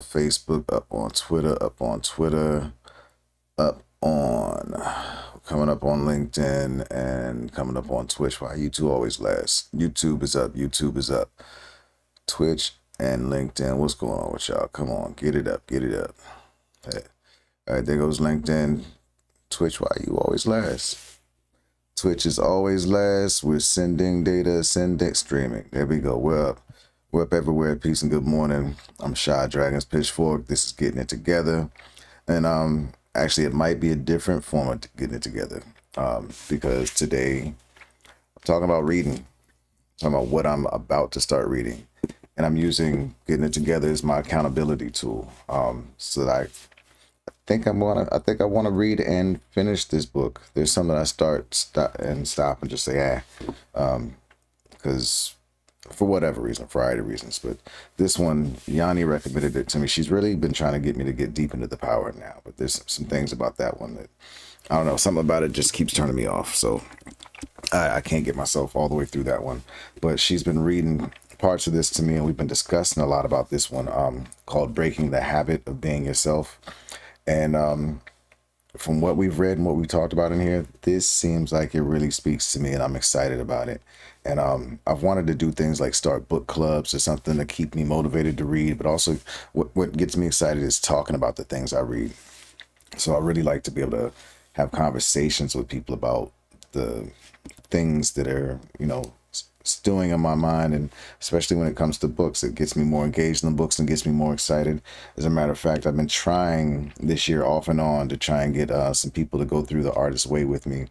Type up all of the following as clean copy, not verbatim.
Facebook, up on Twitter, up on coming up on LinkedIn, and coming up on Twitch. Why YouTube always last? YouTube is up. YouTube is up. Twitch and LinkedIn. What's going on with y'all? Come on, get it up, get it up. Hey. All right, there goes LinkedIn. Twitch, why you always last? Twitch is always last. We're sending data, streaming. There we go. We're up. We're up everywhere. Peace and good morning. I'm Shy Dragons Pitchfork. This is Getting It Together. And actually it might be a different form of Getting It Together. Because today I'm talking about reading. Talking about what I'm about to start reading. And I'm using Getting It Together as my accountability tool. So that I think I want to read and finish this book. There's some that I stop and just say, because for whatever reason, for a variety of reasons. But this one, Yanni recommended it to me. She's really been trying to get me to get deep into the power now. But there's some things about that one that, I don't know, something about it just keeps turning me off. So I can't get myself all the way through that one. But she's been reading parts of this to me, and we've been discussing a lot about this one called Breaking the Habit of Being Yourself. And from what we've read and what we've talked about in here, this seems like it really speaks to me, and I'm excited about it. And I've wanted to do things like start book clubs or something to keep me motivated to read, but also what gets me excited is talking about the things I read. So I really like to be able to have conversations with people about the things that are, stewing in my mind, and especially when it comes to books, it gets me more engaged in the books and gets me more excited. As a matter of fact, I've been trying this year off and on to try and get some people to go through the artist way with me.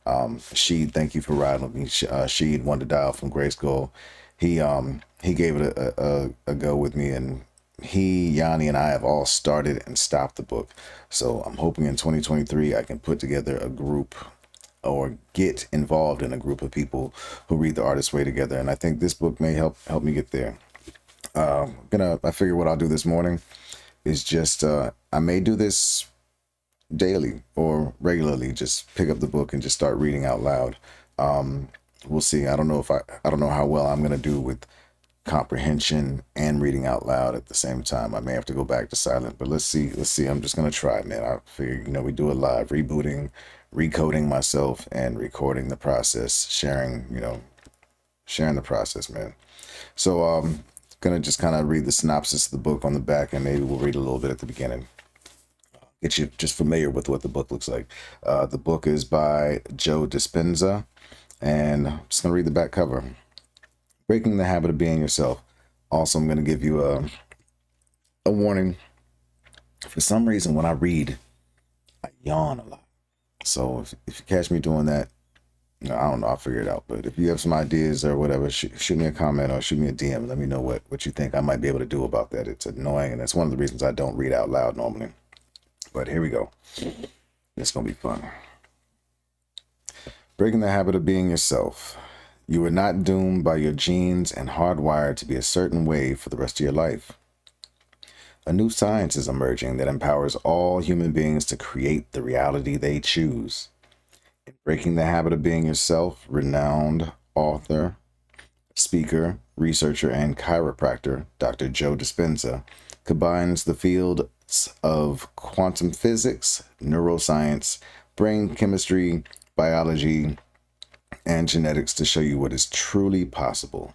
Sheed, thank you for riding with me. Sheed, One to Dial from GRYSKLL. He gave it a go with me, and Yanni, and I have all started and stopped the book. So I'm hoping in 2023 I can put together a group or get involved in a group of people who read the artist's way together. And I think this book may help me get there. I figure what I'll do this morning is just, I may do this daily or regularly, just pick up the book and just start reading out loud. We'll see. I don't know how well I'm going to do with comprehension and reading out loud at the same time. I may have to go back to silent, but let's see. I'm just going to try, man. I figure, we do it live, rebooting, recoding myself and recording the process, sharing the process, man. So gonna just kind of read the synopsis of the book on the back, and maybe we'll read a little bit at the beginning. Get you just familiar with what the book looks like. The book is by Joe Dispenza, and I'm just gonna read the back cover. Breaking the Habit of Being Yourself. Also, I'm gonna give you a warning. For some reason, when I read, I yawn a lot. So if you catch me doing that, I don't know, I'll figure it out. But if you have some ideas or whatever, shoot me a comment or shoot me a DM. Let me know what you think I might be able to do about that. It's annoying, and that's one of the reasons I don't read out loud normally. But here we go. It's going to be fun. Breaking the Habit of Being Yourself. You are not doomed by your genes and hardwired to be a certain way for the rest of your life. A new science is emerging that empowers all human beings to create the reality they choose. In Breaking the Habit of Being Yourself, renowned author, speaker, researcher, and chiropractor, Dr. Joe Dispenza, combines the fields of quantum physics, neuroscience, brain chemistry, biology, and genetics to show you what is truly possible.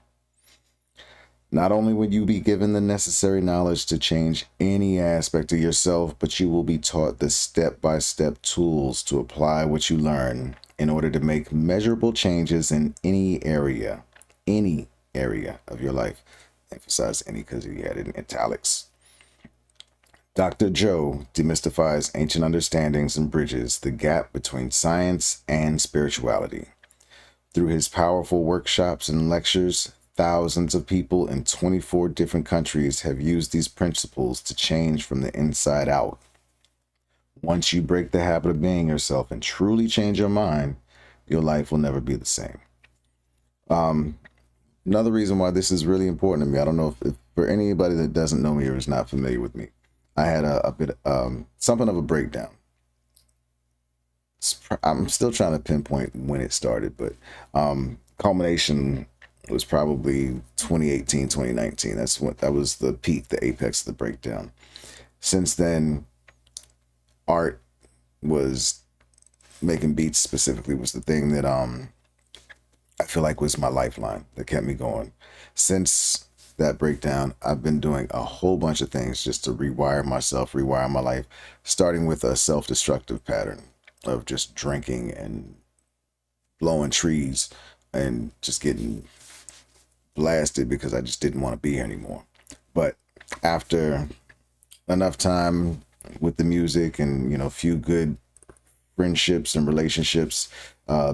Not only will you be given the necessary knowledge to change any aspect of yourself, but you will be taught the step-by-step tools to apply what you learn in order to make measurable changes in any area of your life. Emphasize any because he had it in italics. Dr. Joe demystifies ancient understandings and bridges the gap between science and spirituality. Through his powerful workshops and lectures, thousands of people in 24 different countries have used these principles to change from the inside out. Once you break the habit of being yourself and truly change your mind, your life will never be the same. Another reason why this is really important to me, I don't know if for anybody that doesn't know me or is not familiar with me, I had a bit something of a breakdown. I'm still trying to pinpoint when it started, but culmination was probably 2018, 2019. That was the peak, the apex of the breakdown. Since then, art was making beats specifically was the thing that I feel like was my lifeline that kept me going. Since that breakdown, I've been doing a whole bunch of things just to rewire myself, rewire my life, starting with a self-destructive pattern of just drinking and blowing trees and just getting blasted because I just didn't want to be here anymore. But after enough time with the music and, you know, a few good friendships and relationships,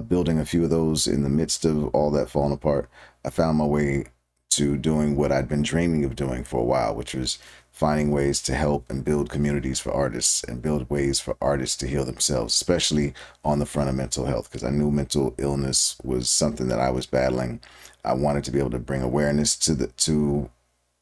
building a few of those in the midst of all that falling apart, I found my way to doing what I'd been dreaming of doing for a while, which was finding ways to help and build communities for artists and build ways for artists to heal themselves, especially on the front of mental health, because I knew mental illness was something that I was battling. I wanted to be able to bring awareness to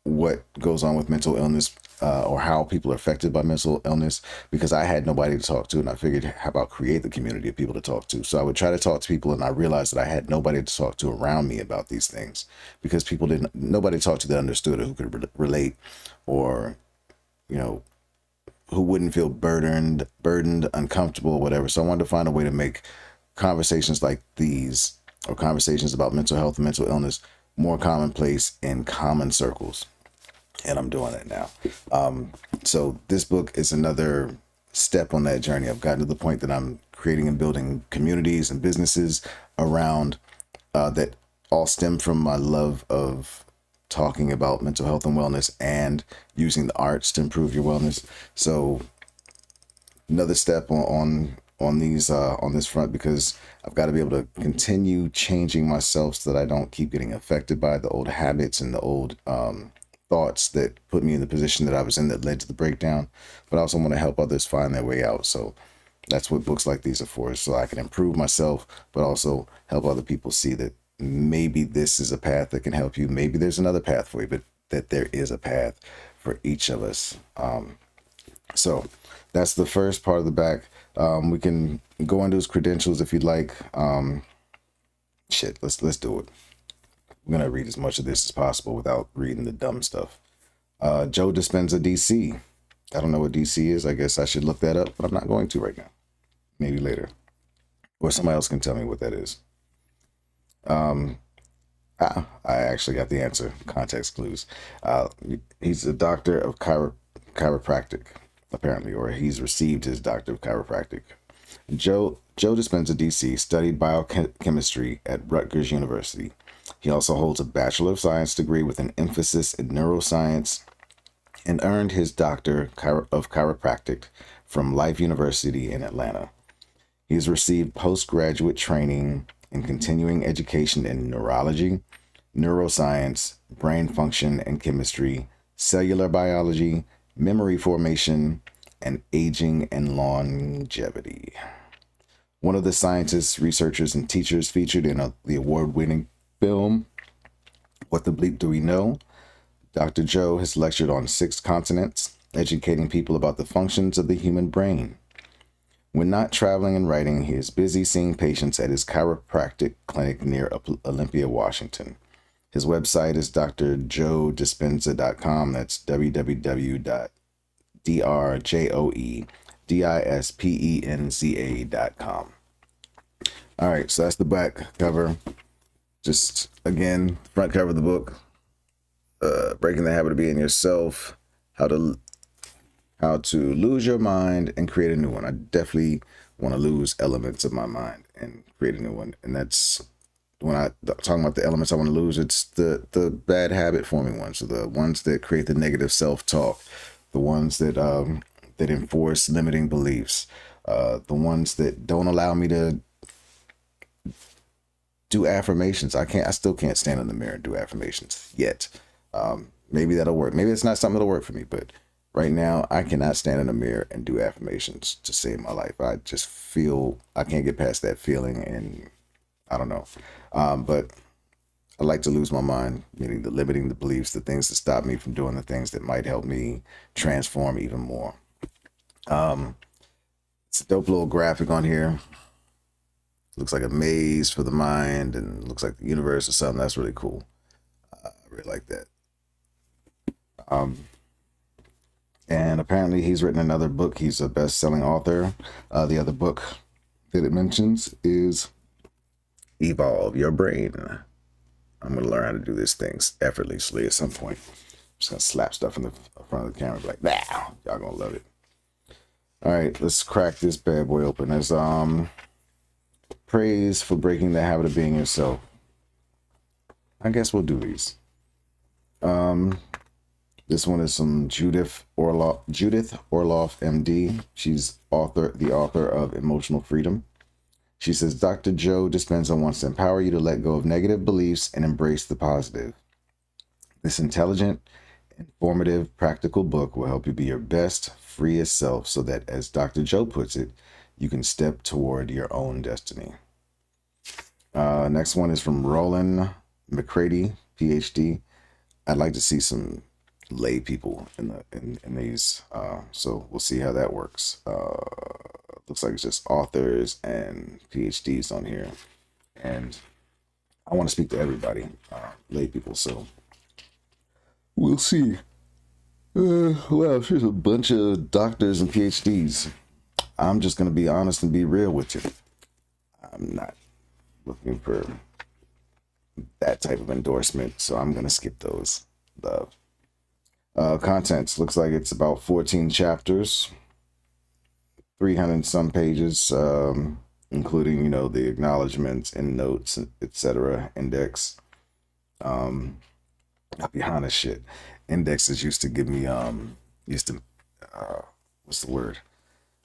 what goes on with mental illness, or how people are affected by mental illness, because I had nobody to talk to, and I figured, how about create the community of people to talk to? So I would try to talk to people, and I realized that I had nobody to talk to around me about these things, because nobody talked to that understood or who could relate, or, you know, who wouldn't feel burdened, uncomfortable, whatever. So I wanted to find a way to make conversations like these, or conversations about mental health and mental illness, more commonplace in common circles. And I'm doing it now. So this book is another step on that journey. I've gotten to the point that I'm creating and building communities and businesses around that all stem from my love of talking about mental health and wellness and using the arts to improve your wellness. So another step on this front, because I've got to be able to continue changing myself so that I don't keep getting affected by the old habits and the old thoughts that put me in the position that I was in that led to the breakdown. But I also want to help others find their way out. So that's what books like these are for, so I can improve myself, but also help other people see that maybe this is a path that can help you. Maybe there's another path for you, but that there is a path for each of us. So that's the first part of the back. We can go into his credentials if you'd like. Let's do it. I'm gonna read as much of this as possible without reading the dumb stuff. Joe Dispenza, DC. I don't know what DC is. I guess I should look that up, but I'm not going to right now. Maybe later, or somebody else can tell me what that is. I actually got the answer. Context clues. He's a doctor of chiropractic, apparently, or he's received his doctor of chiropractic. Joe Dispenza, DC, studied biochemistry at Rutgers University. He also holds a Bachelor of Science degree with an emphasis in neuroscience, and earned his Doctor of Chiropractic from Life University in Atlanta. He has received postgraduate training in continuing education in neurology, neuroscience, brain function and chemistry, cellular biology, memory formation, and aging and longevity. One of the scientists, researchers, and teachers featured in the award-winning film, What the Bleep Do We Know? Dr. Joe has lectured on 6 continents, educating people about the functions of the human brain. When not traveling and writing, he is busy seeing patients at his chiropractic clinic near Olympia, Washington. His website is drjoedispenza.com. That's www.drjoedispenza.com. All right, so that's the back cover. Just, again, front cover of the book. Breaking the Habit of Being Yourself. How to lose your mind and create a new one. I definitely want to lose elements of my mind and create a new one. And that's when I talking about the elements I want to lose. It's the bad habit forming ones, so the ones that create the negative self-talk, the ones that that enforce limiting beliefs, the ones that don't allow me to do affirmations. I still can't stand in the mirror and do affirmations yet. Maybe that'll work. Maybe it's not something that'll work for me, but right now I cannot stand in the mirror and do affirmations to save my life. I just feel I can't get past that feeling, and I don't know. But I like to lose my mind, meaning the limiting the beliefs, the things that stop me from doing the things that might help me transform even more. It's a dope little graphic on here. Looks like a maze for the mind and looks like the universe or something. That's really cool. remember it like that. And apparently he's written another book. He's a best-selling author. The other book that it mentions is Evolve Your Brain. I'm going to learn how to do these things effortlessly at some point. I'm just going to slap stuff in the front of the camera and be like, nah, y'all going to love it. All right, let's crack this bad boy open. There's praise for breaking the habit of being yourself. I guess we'll do these. This one is from Judith Orloff, MD. She's the author of Emotional Freedom. She says, Dr. Joe Dispenza wants to empower you to let go of negative beliefs and embrace the positive. This intelligent, informative, practical book will help you be your best, freest self so that, as Dr. Joe puts it, you can step toward your own destiny. Next one is from Roland McCready, PhD. I'd like to see some lay people in these, so we'll see how that works. Looks like it's just authors and PhDs on here, and I want to speak to everybody, lay people, so we'll see. Well, there's a bunch of doctors and PhDs. I'm just going to be honest and be real with you. I'm not looking for that type of endorsement, so I'm going to skip those. Love. Contents looks like it's about 14 chapters, 300 some pages, including, you know, the acknowledgments and notes, etc. Index. I'll be honest, shit. Indexes used to give me, what's the word?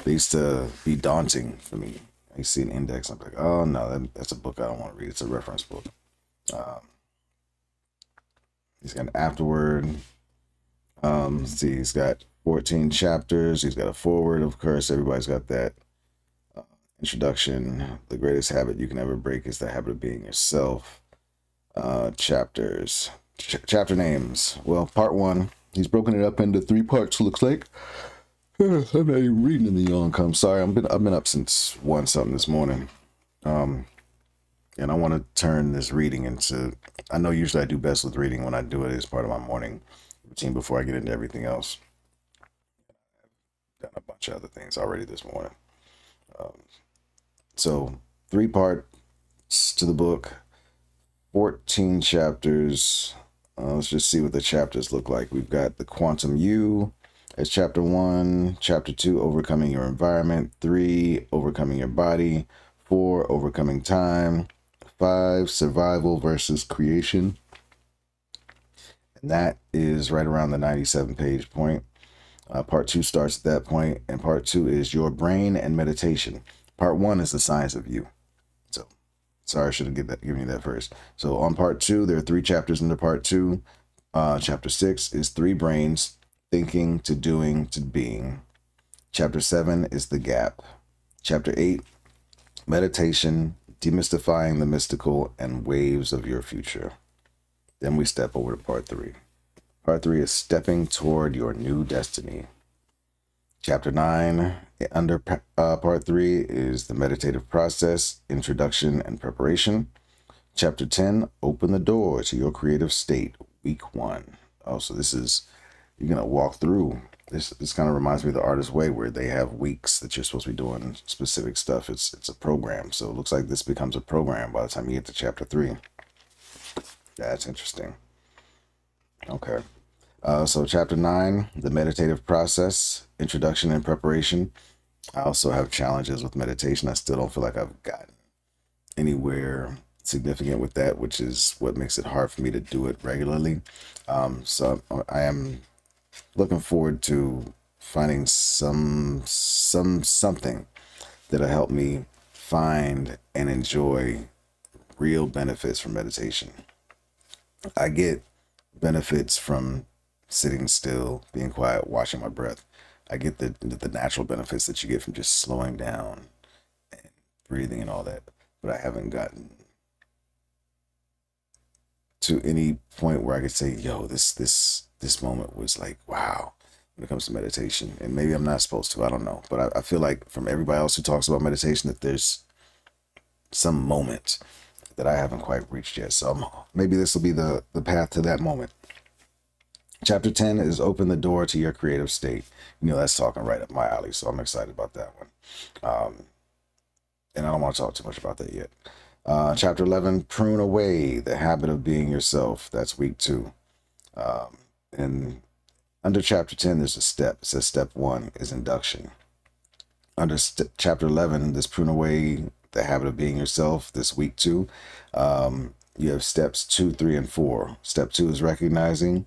They used to be daunting for me. I see an index, I'm like, oh no, that's a book I don't want to read. It's a reference book. He's got an afterword. Let's see, he's got 14 chapters. He's got a foreword, of course. Everybody's got that. Introduction. The greatest habit you can ever break is the habit of being yourself. Chapters. Chapter names. Well, part 1. He's broken it up into 3 parts, looks like. I'm not even reading in the yawn come. Sorry, I've been up since 1 something this morning. And I want to turn this reading into, I know usually I do best with reading when I do it as part of my morning routine before I get into everything else. I've done a bunch of other things already this morning. So 3 parts to the book, 14 chapters. Let's just see what the chapters look like. We've got the Quantum You as chapter 1, chapter 2, Overcoming Your Environment, 3, Overcoming Your Body, 4, Overcoming Time, 5, Survival versus Creation. And that is right around the 97-page point. Part 2 starts at that point, and part 2 is Your Brain and Meditation. Part 1 is the science of you. So, sorry, I should have given you that first. So on part 2, there are 3 chapters into part 2. Chapter 6 is 3 brains, thinking to doing to being. Chapter 7 is the gap. Chapter 8, meditation, demystifying the mystical and waves of your future. Then we step over to part 3. Part 3 is stepping toward your new destiny. Chapter 9, under part 3, is the meditative process, introduction and preparation. Chapter 10, open the door to your creative state, week 1. Oh, so this is, you're going to walk through. This kind of reminds me of The Artist's Way, where they have weeks that you're supposed to be doing specific stuff. It's a program. So it looks like this becomes a program by the time you get to chapter 3. That's interesting. Okay. So chapter 9, the meditative process, introduction and preparation. I also have challenges with meditation. I still don't feel like I've gotten anywhere significant with that, which is what makes it hard for me to do it regularly. So I am looking forward to finding something that'll help me find and enjoy real benefits from meditation. I get benefits from sitting still, being quiet, watching my breath. I get the natural benefits that you get from just slowing down and breathing and all that, but I haven't gotten to any point where I could say, yo, this moment was like, wow, when it comes to meditation. And maybe I'm not supposed to, I don't know. But I feel like from everybody else who talks about meditation that there's some moment that I haven't quite reached yet. So maybe this will be the path to that moment. Chapter 10 is open the door to your creative state. That's talking right up my alley, so I'm excited about that one. And I don't want to talk too much about that yet. Chapter 11, prune away the habit of being yourself. That's week 2. And under chapter 10, there's a step. It says step 1 is induction. Under chapter 11, this prune away the habit of being yourself, this week 2, you have steps 2, 3, and 4. Step 2 is recognizing.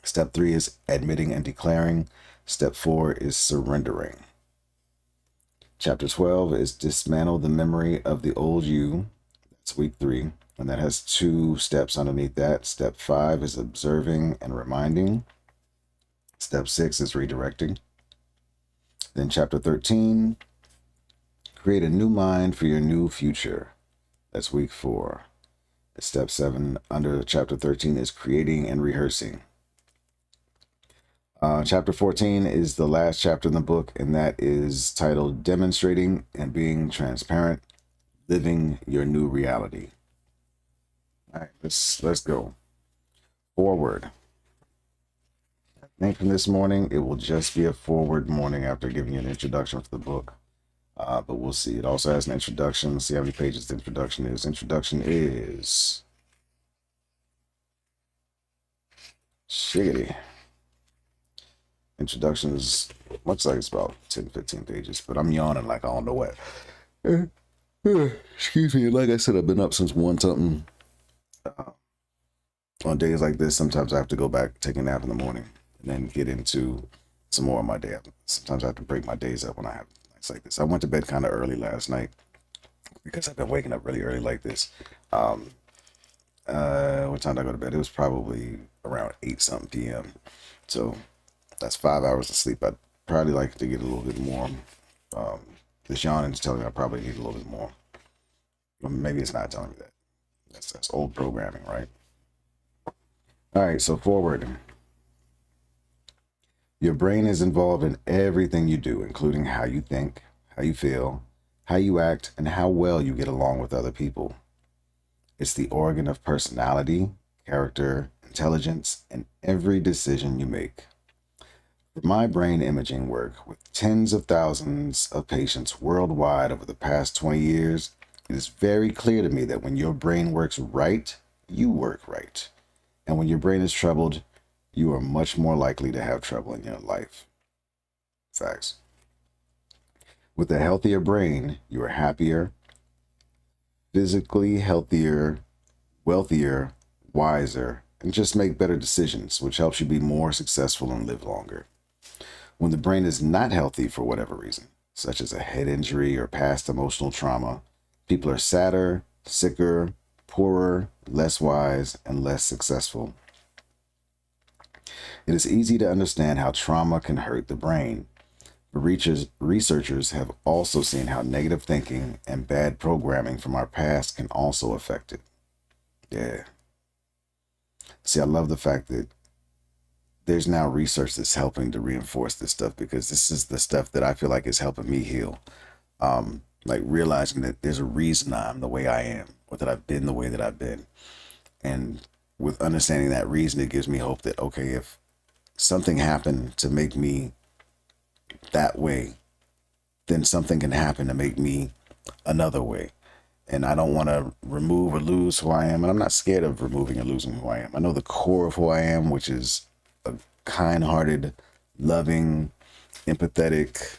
Step 3 is admitting and declaring. Step 4 is surrendering. Chapter 12 is dismantle the memory of the old you. That's week 3. And that has 2 steps underneath that. Step 5 is observing and reminding. Step 6 is redirecting. Then chapter 13, create a new mind for your new future. That's week 4. Step 7 under chapter 13 is creating and rehearsing. Chapter 14 is the last chapter in the book, and that is titled Demonstrating and Being Transparent, Living Your New Reality. All right, let's go. Forward. I think from this morning, it will just be a forward morning after giving you an introduction to the book. But we'll see. It also has an introduction. Let's see how many pages the introduction is. Introduction is... shiggity. Introduction is, looks like it's about 10, 15 pages, but I'm yawning like I don't know what. Excuse me. Like I said, I've been up since 1 something. On days like this, sometimes I have to go back, take a nap in the morning, and then get into some more of my day. Sometimes I have to break my days up when I have nights like this. I went to bed kind of early last night because I've been waking up really early like this. What time did I go to bed? It was probably around 8 something p.m. So that's 5 hours of sleep. I'd probably like to get a little bit more. This yawning is telling me I probably need a little bit more. Or maybe it's not telling me that. That's old programming, right? All right, so forward. Your brain is involved in everything you do, including how you think, how you feel, how you act, and how well you get along with other people. It's the organ of personality, character, intelligence, and every decision you make. For my brain imaging work with tens of thousands of patients worldwide over the past 20 years, it is very clear to me that when your brain works right, you work right. And when your brain is troubled, you are much more likely to have trouble in your life. Facts. With a healthier brain, you are happier, physically healthier, wealthier, wiser, and just make better decisions, which helps you be more successful and live longer. When the brain is not healthy for whatever reason, such as a head injury or past emotional trauma, people are sadder, sicker, poorer, less wise, and less successful. It is easy to understand how trauma can hurt the brain, but researchers have also seen how negative thinking and bad programming from our past can also affect it. Yeah. See, I love the fact that there's now research that's helping to reinforce this stuff, because this is the stuff that I feel like is helping me heal. Like realizing that there's a reason I'm the way I am, or that I've been the way that I've been. And with understanding that reason, it gives me hope that, okay, if something happened to make me that way, then something can happen to make me another way. And I don't want to remove or lose who I am. And I'm not scared of removing or losing who I am. I know the core of who I am, which is a kind-hearted, loving, empathetic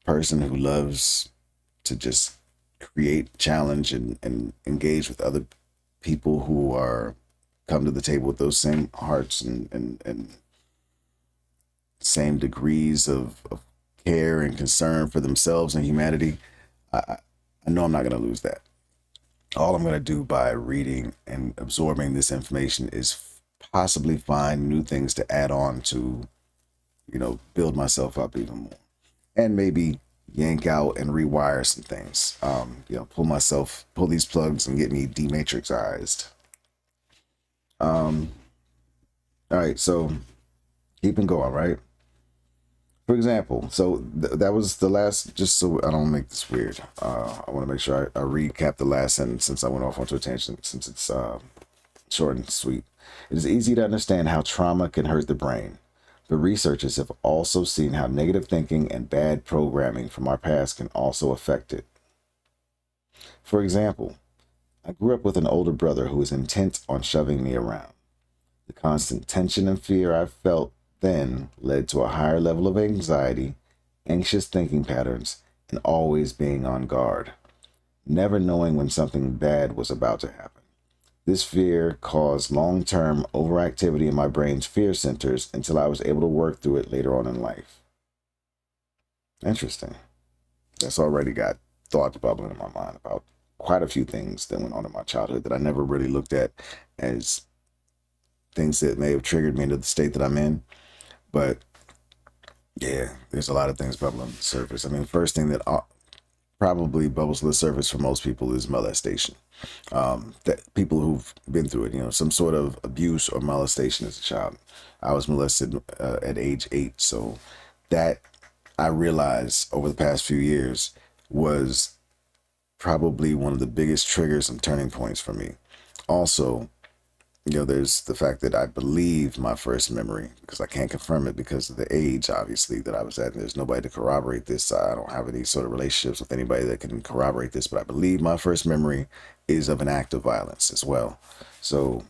person who loves to just create, challenge, and engage with other people who are come to the table with those same hearts and same degrees of care and concern for themselves and humanity. I know I'm not going to lose that. All I'm going to do by reading and absorbing this information is possibly find new things to add on to, build myself up even more. And maybe yank out and rewire some things. Pull these plugs and get me dematrixized. All right, so keeping going, right? For example, so that was the last, just so I don't make this weird, I want to make sure I recap the last sentence since I went off onto a tangent, since it's short and sweet. It is easy to understand how trauma can hurt the brain, but researchers have also seen how negative thinking and bad programming from our past can also affect it. For example, I grew up with an older brother who was intent on shoving me around. The constant tension and fear I felt then led to a higher level of anxiety, anxious thinking patterns, and always being on guard, never knowing when something bad was about to happen. This fear caused long-term overactivity in my brain's fear centers until I was able to work through it later on in life. Interesting. That's already got thoughts bubbling in my mind about quite a few things that went on in my childhood that I never really looked at as things that may have triggered me into the state that I'm in. But yeah, there's a lot of things bubbling on the surface. I mean, the first thing that probably bubbles to the surface for most people is molestation. That people who've been through it, some sort of abuse or molestation as a child. I was molested at age 8, so that I realized over the past few years was probably one of the biggest triggers and turning points for me. Also, there's the fact that I believe my first memory, because I can't confirm it because of the age, obviously, that I was at. And there's nobody to corroborate this. I don't have any sort of relationships with anybody that can corroborate this, but I believe my first memory is of an act of violence as well. So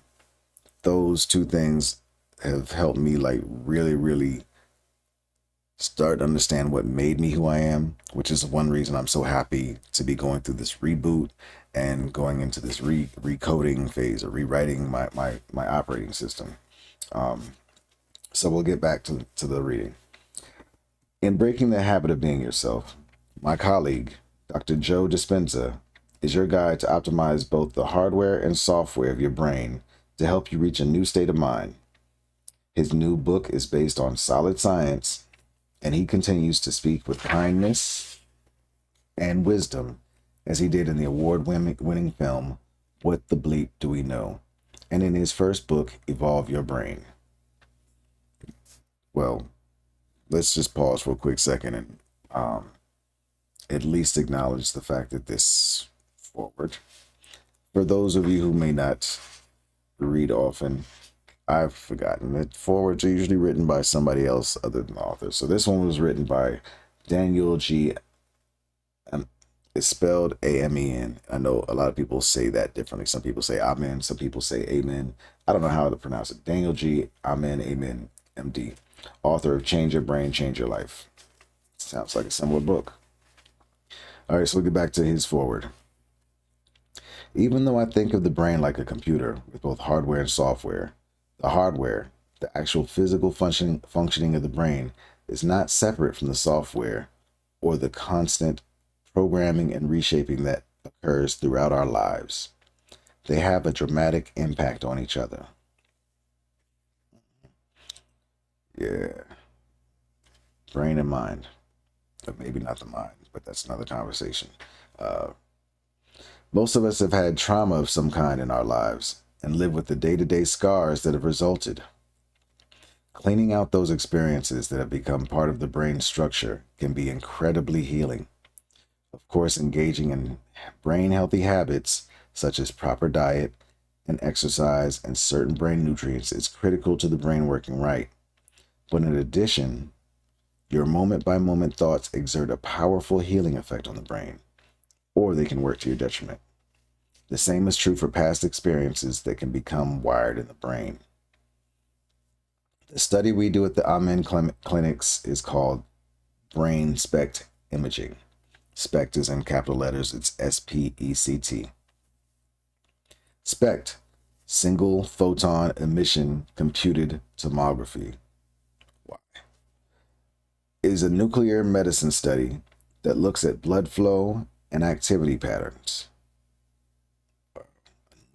those two things have helped me like really, really start to understand what made me who I am, which is one reason I'm so happy to be going through this reboot and going into this recoding phase or rewriting my operating system. So we'll get back to the reading. In Breaking the Habit of Being Yourself, my colleague, Dr. Joe Dispenza, is your guide to optimize both the hardware and software of your brain to help you reach a new state of mind. His new book is based on solid science, and he continues to speak with kindness and wisdom, as he did in the award-winning film, What the Bleep Do We Know? And in his first book, Evolve Your Brain. Well, let's just pause for a quick second and at least acknowledge the fact that this forward, for those of you who may not read often, I've forgotten that forwards are usually written by somebody else other than the author. So this one was written by Daniel G. It's spelled A-M-E-N. I know a lot of people say that differently. Some people say Amen. Some people say Amen. I don't know how to pronounce it. Daniel G. Amen, Amen, M.D. Author of Change Your Brain, Change Your Life. Sounds like a similar book. All right, so we'll get back to his forward. Even though I think of the brain like a computer with both hardware and software, the hardware, the actual physical functioning of the brain, is not separate from the software or the constant programming and reshaping that occurs throughout our lives. They have a dramatic impact on each other. Yeah. Brain and mind. Or maybe not the mind, but that's another conversation. Most of us have had trauma of some kind in our lives and live with the day-to-day scars that have resulted. Cleaning out those experiences that have become part of the brain structure can be incredibly healing. Of course, engaging in brain-healthy habits such as proper diet and exercise and certain brain nutrients is critical to the brain working right. But in addition, your moment-by-moment thoughts exert a powerful healing effect on the brain, or they can work to your detriment. The same is true for past experiences that can become wired in the brain. The study we do at the Amen clinics is called brain SPECT imaging. SPECT is in capital letters, it's S-P-E-C-T. SPECT, single photon emission computed tomography, is a nuclear medicine study that looks at blood flow and activity patterns.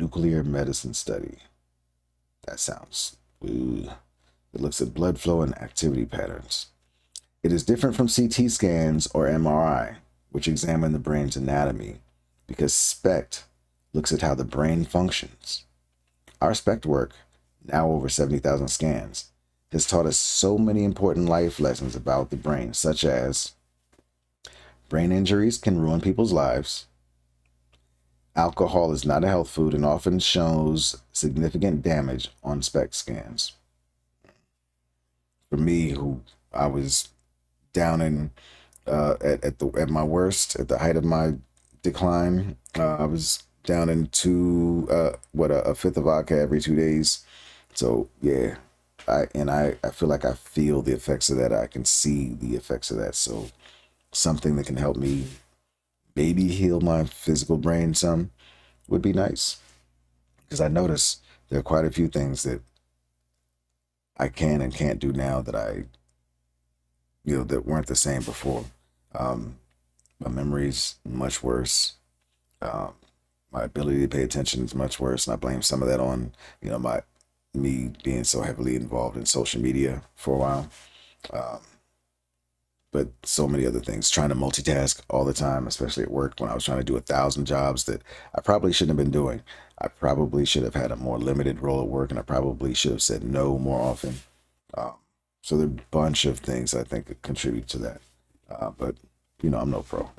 Nuclear medicine study. That sounds ooh. It looks at blood flow and activity patterns. It is different from CT scans or MRI, which examine the brain's anatomy, because SPECT looks at how the brain functions. Our SPECT work, now over 70,000 scans, has taught us so many important life lessons about the brain, such as brain injuries can ruin people's lives. Alcohol is not a health food and often shows significant damage on SPECT scans. For me, who I was down in at my worst, at the height of my decline, I was down into a fifth of vodka every 2 days. So yeah, I feel like I feel the effects of that. I can see the effects of that. So something that can help me maybe heal my physical brain some would be nice, because I notice there are quite a few things that I can and can't do now that that weren't the same before. Um, my memory's much worse. Um, my ability to pay attention is much worse, and I blame some of that on my me being so heavily involved in social media for a while. Um, but so many other things, trying to multitask all the time, especially at work when I was trying to do 1,000 jobs that I probably shouldn't have been doing. I probably should have had a more limited role at work, and I probably should have said no more often. Um, so there are a bunch of things I think that contribute to that. But I'm no pro.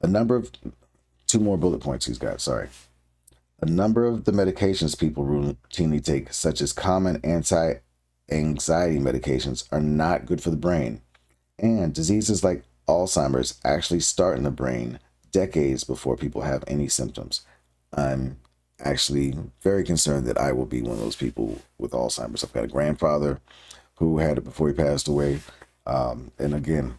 A number of two more bullet points he's got. Sorry. A number of the medications people routinely take, such as common anti-anxiety medications, are not good for the brain. And diseases like Alzheimer's actually start in the brain decades before people have any symptoms. I'm actually very concerned that I will be one of those people with Alzheimer's. I've got a grandfather who had it before he passed away. And again,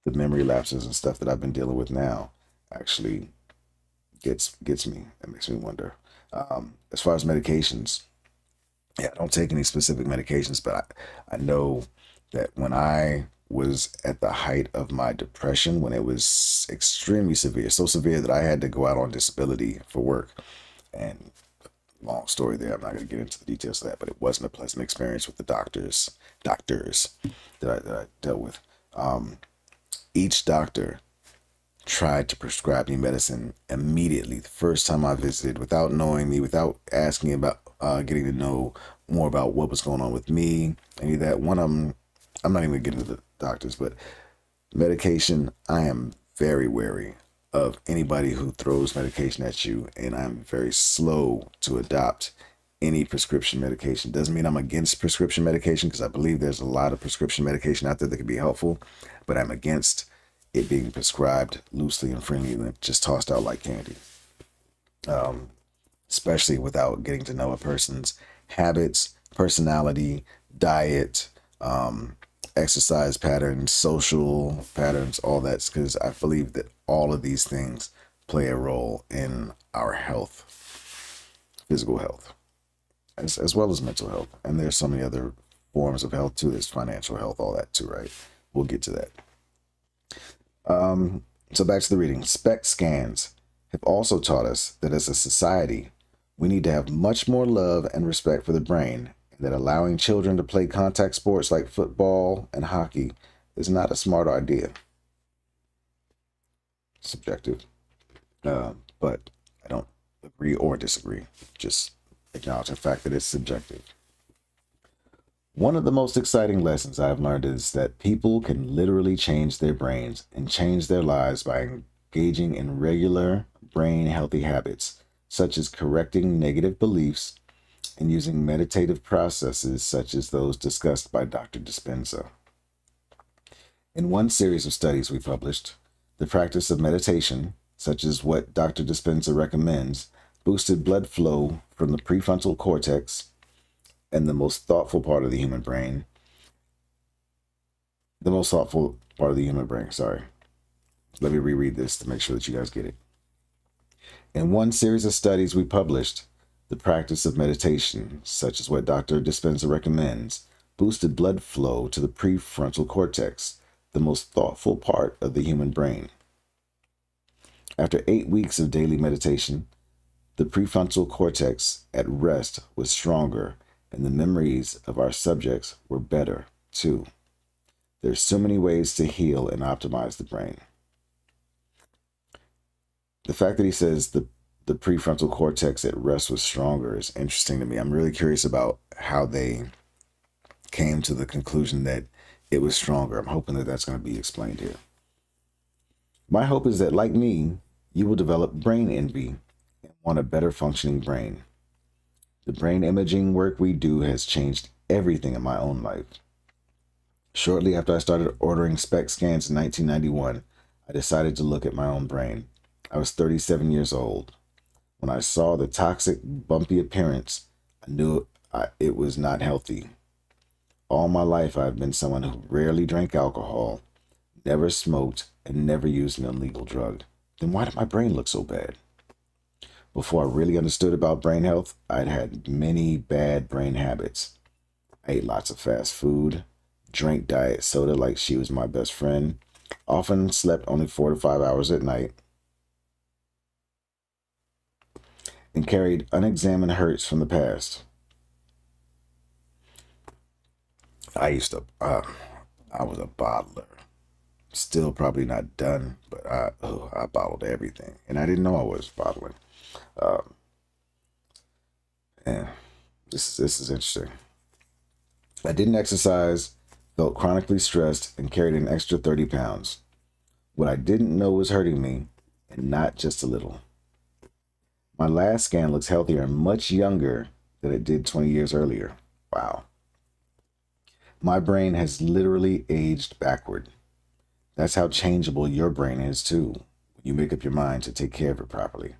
the memory lapses and stuff that I've been dealing with now actually gets me. It makes me wonder. As far as medications, yeah, I don't take any specific medications, but I know that when I was at the height of my depression, when it was extremely severe, so severe that I had to go out on disability for work. And long story there, I'm not going to get into the details of that, but it wasn't a pleasant experience with the doctors that I dealt with. Each doctor tried to prescribe me medicine immediately the first time I visited, without knowing me, without asking about getting to know more about what was going on with me, any of that. One of them, I'm not even gonna get into the doctors, but medication, I am very wary of anybody who throws medication at you, and I'm very slow to adopt any prescription medication. Doesn't mean I'm against prescription medication, because I believe there's a lot of prescription medication out there that can be helpful, but I'm against it being prescribed loosely and freely and just tossed out like candy. Especially without getting to know a person's habits, personality, diet, exercise patterns, social patterns, all that, because I believe that all of these things play a role in our health, physical health, as well as mental health. And there's so many other forms of health too. There's financial health, all that too, right? We'll get to that. So back to the reading. SPECT scans have also taught us that as a society, we need to have much more love and respect for the brain, and that allowing children to play contact sports like football and hockey is not a smart idea. Subjective. But I don't agree or disagree. Just acknowledge the fact that it's subjective. One of the most exciting lessons I've learned is that people can literally change their brains and change their lives by engaging in regular brain healthy habits, such as correcting negative beliefs and using meditative processes such as those discussed by Dr. Dispenza. In one series of studies we published, the practice of meditation, such as what Dr. Dispenza recommends, boosted blood flow from the prefrontal cortex and the most thoughtful part of the human brain. Sorry. Let me reread this to make sure that you guys get it. In one series of studies we published, the practice of meditation, such as what Dr. Dispenza recommends, boosted blood flow to the prefrontal cortex, the most thoughtful part of the human brain. After 8 weeks of daily meditation, the prefrontal cortex at rest was stronger, and the memories of our subjects were better, too. There's so many ways to heal and optimize the brain. The fact that he says the prefrontal cortex at rest was stronger is interesting to me. I'm really curious about how they came to the conclusion that it was stronger. I'm hoping that that's going to be explained here. My hope is that, like me, you will develop brain envy and want a better functioning brain. The brain imaging work we do has changed everything in my own life. Shortly after I started ordering SPECT scans in 1991, I decided to look at my own brain. I was 37 years old. When I saw the toxic, bumpy appearance, I knew it was not healthy. All my life, I've been someone who rarely drank alcohol, never smoked, and never used an illegal drug. Then why did my brain look so bad? Before I really understood about brain health, I'd had many bad brain habits. I ate lots of fast food, drank diet soda like she was my best friend, often slept only 4 to 5 hours at night, and carried unexamined hurts from the past. I was a bottler. Still probably not done, but I bottled everything. And I didn't know I was bottling. And this is interesting. I didn't exercise, felt chronically stressed, and carried an extra 30 pounds. What I didn't know was hurting me, and not just a little. My last scan looks healthier and much younger than it did 20 years earlier. Wow. My brain has literally aged backward. That's how changeable your brain is too, when you make up your mind to take care of it properly.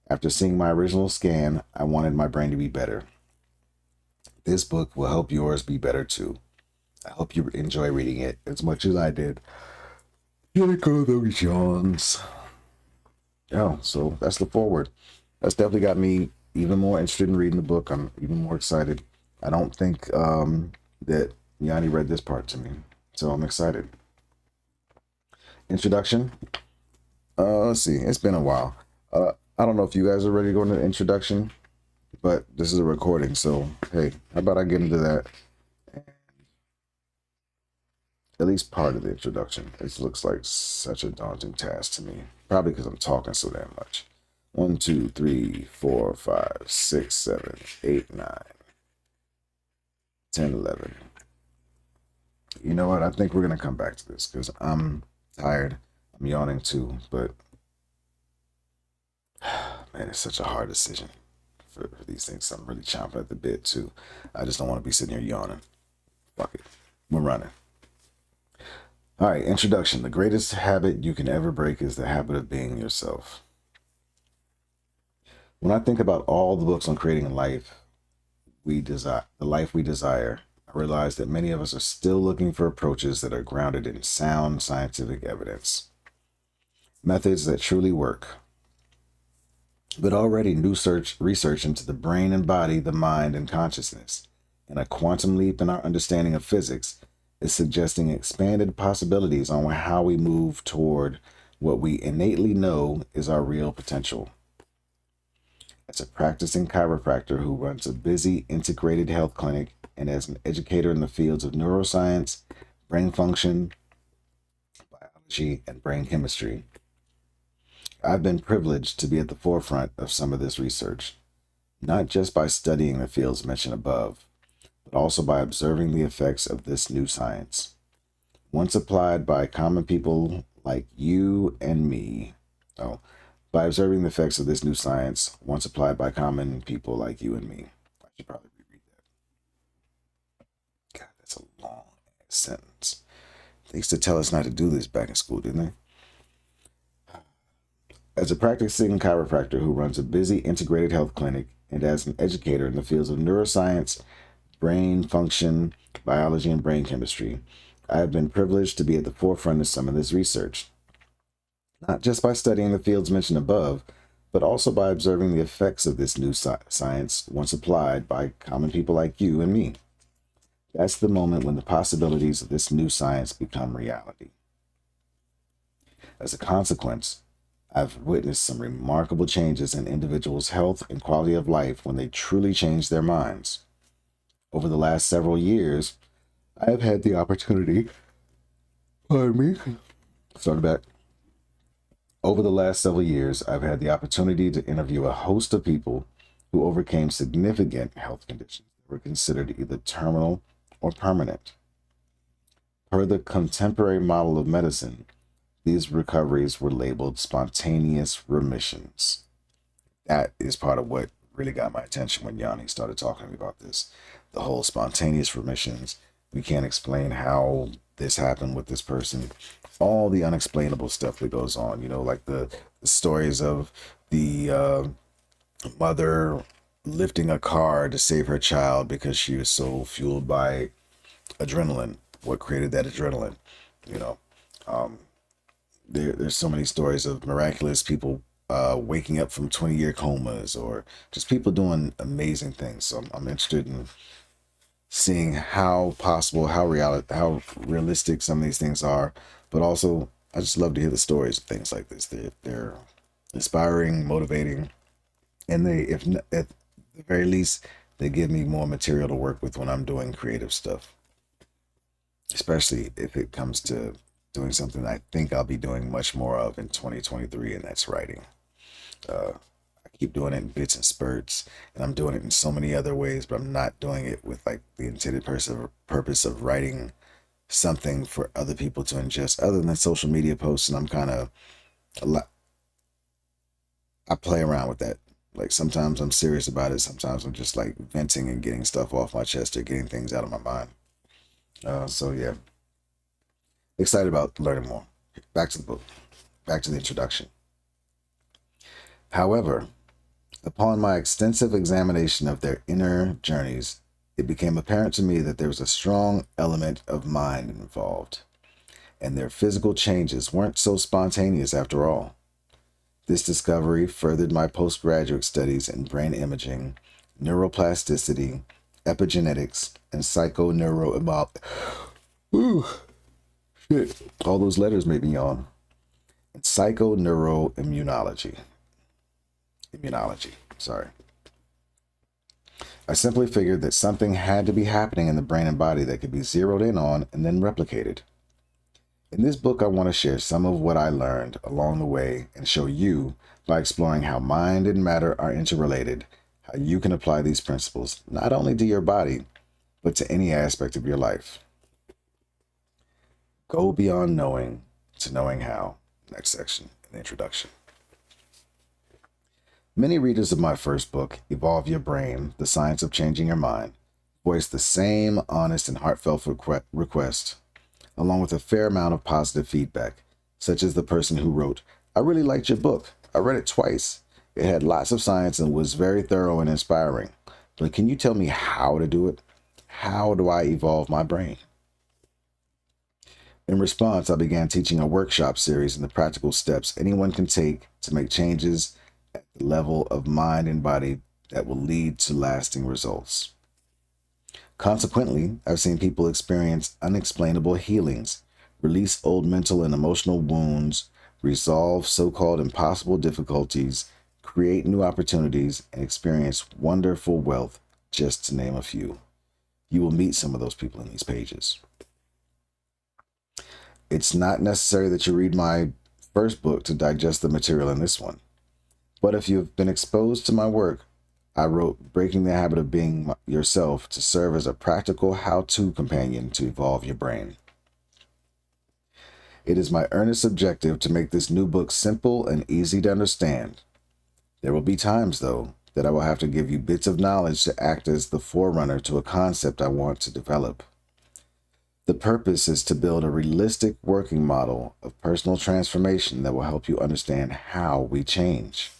After seeing my original scan, I wanted my brain to be better. This book will help yours be better too. I hope you enjoy reading it as much as I did. Here we go, those yawns. Oh, so that's the foreword. That's definitely got me even more interested in reading the book. I'm even more excited. I don't think that Yanni read this part to me, so I'm excited. Introduction. Let's see. It's been a while. I don't know if you guys are ready to go into the introduction, but this is a recording, so hey, how about I get into that? At least part of the introduction. It looks like such a daunting task to me. Probably because I'm talking so damn much. 1, 2, 3, 4, 5, 6, 7, 8, 9, 10, 11. You know what? I think we're going to come back to this because I'm tired. I'm yawning too, but man, it's such a hard decision for these things. I'm really chomping at the bit too. I just don't want to be sitting here yawning. Fuck it. We're running. All right, introduction. The greatest habit you can ever break is the habit of being yourself. When I think about all the books on creating a life we desire, the life we desire, I realize that many of us are still looking for approaches that are grounded in sound scientific evidence, methods that truly work. But already new research into the brain and body, the mind and consciousness, and a quantum leap in our understanding of physics is suggesting expanded possibilities on how we move toward what we innately know is our real potential. As a practicing chiropractor who runs a busy integrated health clinic and as an educator in the fields of neuroscience, brain function, biology, and brain chemistry, I've been privileged to be at the forefront of some of this research, not just by studying the fields mentioned above, but also by observing the effects of this new science. Once applied by common people like you and me, by observing the effects of this new science, once applied by common people like you and me. I should probably reread that. God, that's a long sentence. They used to tell us not to do this back in school, didn't they? As a practicing chiropractor who runs a busy integrated health clinic and as an educator in the fields of neuroscience, brain function, biology, and brain chemistry, I have been privileged to be at the forefront of some of this research. Not just by studying the fields mentioned above, but also by observing the effects of this new science once applied by common people like you and me. That's the moment when the possibilities of this new science become reality. As a consequence, I've witnessed some remarkable changes in individuals' health and quality of life when they truly change their minds. Over the last several years, I have had the opportunity, Over the last several years, I've had the opportunity to interview a host of people who overcame significant health conditions that were considered either terminal or permanent. Per the contemporary model of medicine, these recoveries were labeled spontaneous remissions. That is part of what really got my attention when Yanni started talking to me about this. The whole spontaneous remissions. We can't explain how this happened with this person. All the unexplainable stuff that goes on, like the stories of the mother lifting a car to save her child because she was so fueled by adrenaline. What created that adrenaline? You know, um, there's so many stories of miraculous people waking up from 20-year comas, or just people doing amazing things. So I'm interested in seeing how possible, how realistic some of these things are. But also, I just love to hear the stories of things like this. They're inspiring, motivating, and at the very least, they give me more material to work with when I'm doing creative stuff, especially if it comes to doing something I think I'll be doing much more of in 2023, and that's writing. Uh, I keep doing it in bits and spurts, and I'm doing it in so many other ways, but I'm not doing it with like the intended purpose of writing something for other people to ingest, other than social media posts. And I'm kind of a lot. I play around with that. Like sometimes I'm serious about it. Sometimes I'm just like venting and getting stuff off my chest or getting things out of my mind. So yeah, excited about learning more. Back to the book. Back to the introduction. However, upon my extensive examination of their inner journeys, it became apparent to me that there was a strong element of mind involved, and their physical changes weren't so spontaneous after all. This discovery furthered my postgraduate studies in brain imaging, neuroplasticity, epigenetics, and Ooh, shit. All those letters made me yawn. And psychoneuroimmunology. Sorry. I simply figured that something had to be happening in the brain and body that could be zeroed in on and then replicated. In this book, I want to share some of what I learned along the way and show you, by exploring how mind and matter are interrelated, how you can apply these principles not only to your body, but to any aspect of your life. Go beyond knowing to knowing how. Next section, an introduction. Many readers of my first book, Evolve Your Brain, The Science of Changing Your Mind, voiced the same honest and heartfelt request, along with a fair amount of positive feedback, such as the person who wrote, "I really liked your book. I read it twice. It had lots of science and was very thorough and inspiring. But can you tell me how to do it? How do I evolve my brain?" In response, I began teaching a workshop series in the practical steps anyone can take to make changes at the level of mind and body that will lead to lasting results. Consequently, I've seen people experience unexplainable healings, release old mental and emotional wounds, resolve so-called impossible difficulties, create new opportunities, and experience wonderful wealth, just to name a few. You will meet some of those people in these pages. It's not necessary that you read my first book to digest the material in this one. But if you've been exposed to my work, I wrote Breaking the Habit of Being Yourself to serve as a practical how-to companion to evolve your brain. It is my earnest objective to make this new book simple and easy to understand. There will be times, though, that I will have to give you bits of knowledge to act as the forerunner to a concept I want to develop. The purpose is to build a realistic working model of personal transformation that will help you understand how we change.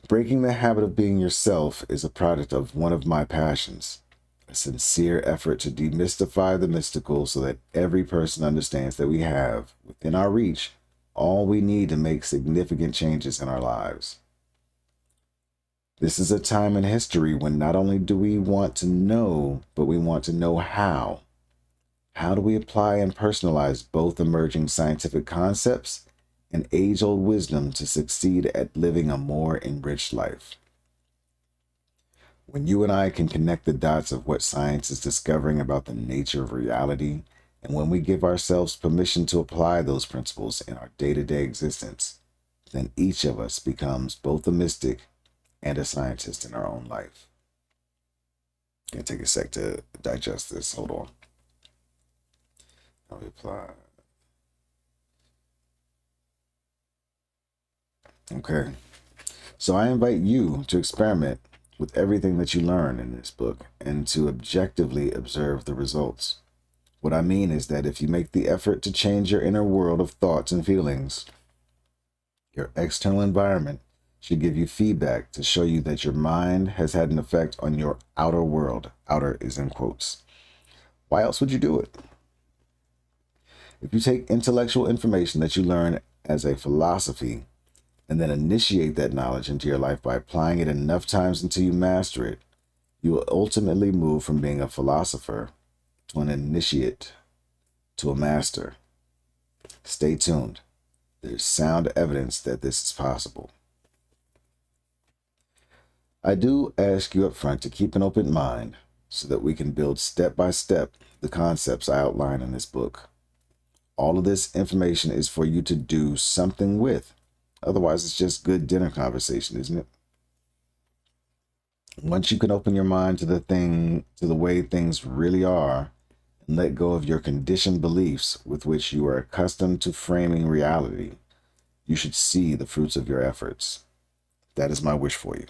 Breaking the habit of being yourself is a product of one of my passions, a sincere effort to demystify the mystical so that every person understands that we have, within our reach, all we need to make significant changes in our lives. This is a time in history when not only do we want to know, but we want to know how. How do we apply and personalize both emerging scientific concepts and age-old wisdom to succeed at living a more enriched life? When you and I can connect the dots of what science is discovering about the nature of reality, and when we give ourselves permission to apply those principles in our day-to-day existence, then each of us becomes both a mystic and a scientist in our own life. Gonna take a sec to digest this. Hold on. I'll reply. Okay. So I invite you to experiment with everything that you learn in this book and to objectively observe the results. What I mean is that if you make the effort to change your inner world of thoughts and feelings, your external environment should give you feedback to show you that your mind has had an effect on your outer world. Outer is in quotes. Why else would you do it? If you take intellectual information that you learn as a philosophy and then initiate that knowledge into your life by applying it enough times until you master it, you will ultimately move from being a philosopher to an initiate to a master. Stay tuned. There's sound evidence that this is possible. I do ask you up front to keep an open mind so that we can build step by step the concepts I outline in this book. All of this information is for you to do something with. Otherwise, it's just good dinner conversation, isn't it? Once you can open your mind to the way things really are, and let go of your conditioned beliefs with which you are accustomed to framing reality, you should see the fruits of your efforts. That is my wish for you.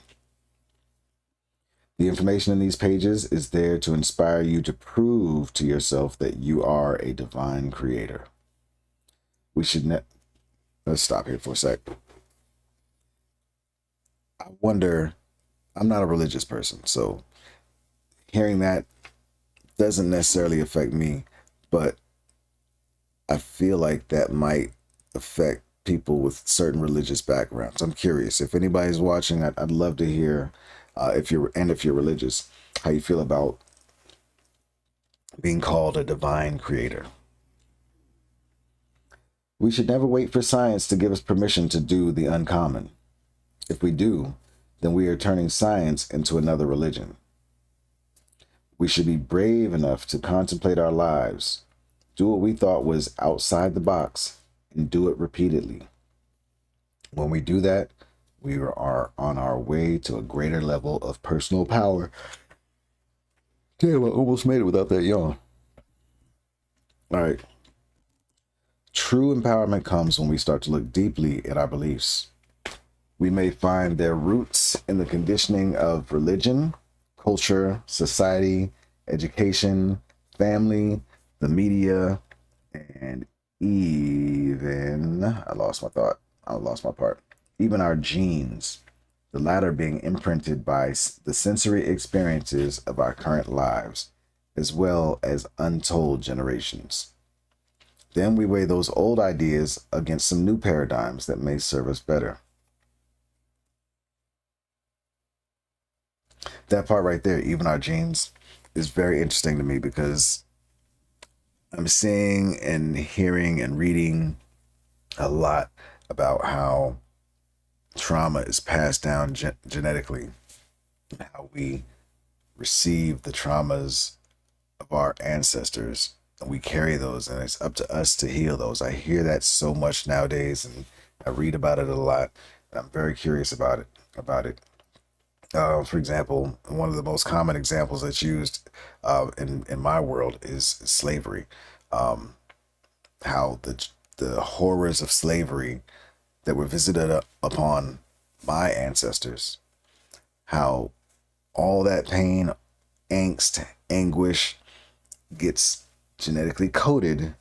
The information in these pages is there to inspire you to prove to yourself that you are a divine creator. We should let's stop here for a sec. I wonder, I'm not a religious person, so hearing that doesn't necessarily affect me, but I feel like that might affect people with certain religious backgrounds. I'm curious if anybody's watching. I'd love to hear if you're religious, how you feel about being called a divine creator. We should never wait for science to give us permission to do the uncommon. If we do, then we are turning science into another religion. We should be brave enough to contemplate our lives, do what we thought was outside the box, and do it repeatedly. When we do that, we are on our way to a greater level of personal power. Damn, I almost made it without that yawn. All right. True empowerment comes when we start to look deeply at our beliefs. We may find their roots in the conditioning of religion, culture, society, education, family, the media, and even, I lost my part. Even our genes, the latter being imprinted by the sensory experiences of our current lives, as well as untold generations. Then we weigh those old ideas against some new paradigms that may serve us better. That part right there, even our genes, is very interesting to me because I'm seeing and hearing and reading a lot about how trauma is passed down genetically, how we receive the traumas of our ancestors and we carry those, and it's up to us to heal those. I hear that so much nowadays, and I read about it a lot, and I'm very curious about it. For example, one of the most common examples that's used in my world is slavery. How the horrors of slavery that were visited upon my ancestors, how all that pain, angst, anguish gets genetically coded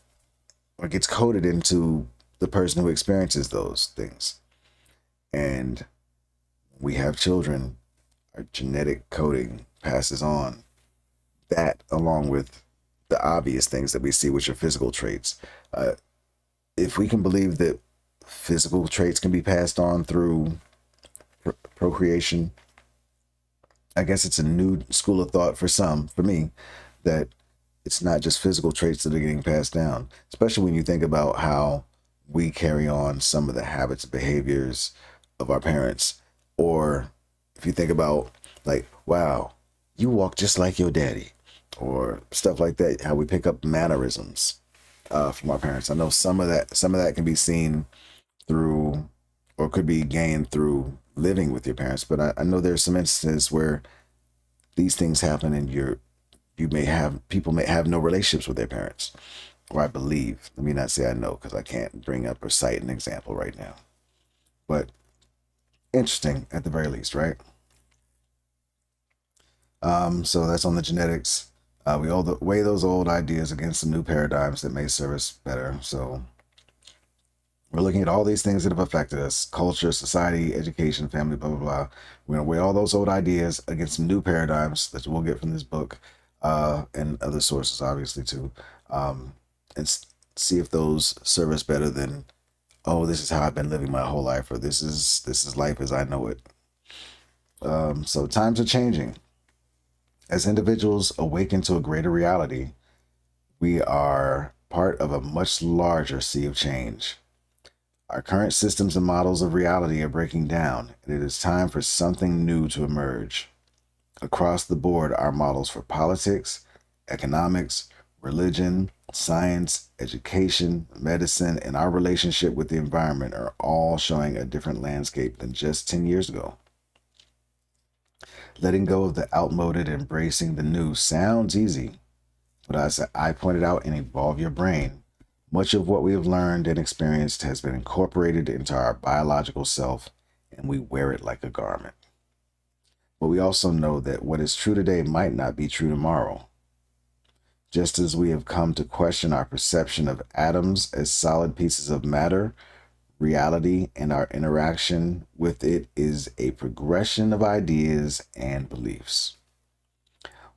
or gets coded into the person who experiences those things. And we have children, our genetic coding passes on that, along with the obvious things that we see, which are physical traits. If we can believe that physical traits can be passed on through procreation, I guess it's a new school of thought for me, that it's not just physical traits that are getting passed down, especially when you think about how we carry on some of the habits and behaviors of our parents. Or if you think about, like, wow, you walk just like your daddy, or stuff like that, how we pick up mannerisms from our parents. I know some of that can be seen through, or could be gained through living with your parents, but I know there's some instances where these things happen, and people may have no relationships with their parents, or I believe. Let me not say I know, because I can't bring up or cite an example right now. But interesting at the very least, right? So that's on the genetics. We all weigh those old ideas against some new paradigms that may serve us better. So we're looking at all these things that have affected us: culture, society, education, family, blah, blah, blah. We're going to weigh all those old ideas against some new paradigms that we'll get from this book, and other sources, obviously, too. And see if those serve us better than, oh, this is how I've been living my whole life, or this is life as I know it. So times are changing. As individuals awaken to a greater reality, we are part of a much larger sea of change. Our current systems and models of reality are breaking down, and it is time for something new to emerge. Across the board, our models for politics, economics, religion, science, education, medicine, and our relationship with the environment are all showing a different landscape than just 10 years ago. Letting go of the outmoded, embracing the new sounds easy, but as I pointed out in Evolve Your Brain, much of what we have learned and experienced has been incorporated into our biological self, and we wear it like a garment. But we also know that what is true today might not be true tomorrow. Just as we have come to question our perception of atoms as solid pieces of matter, reality and our interaction with it is a progression of ideas and beliefs.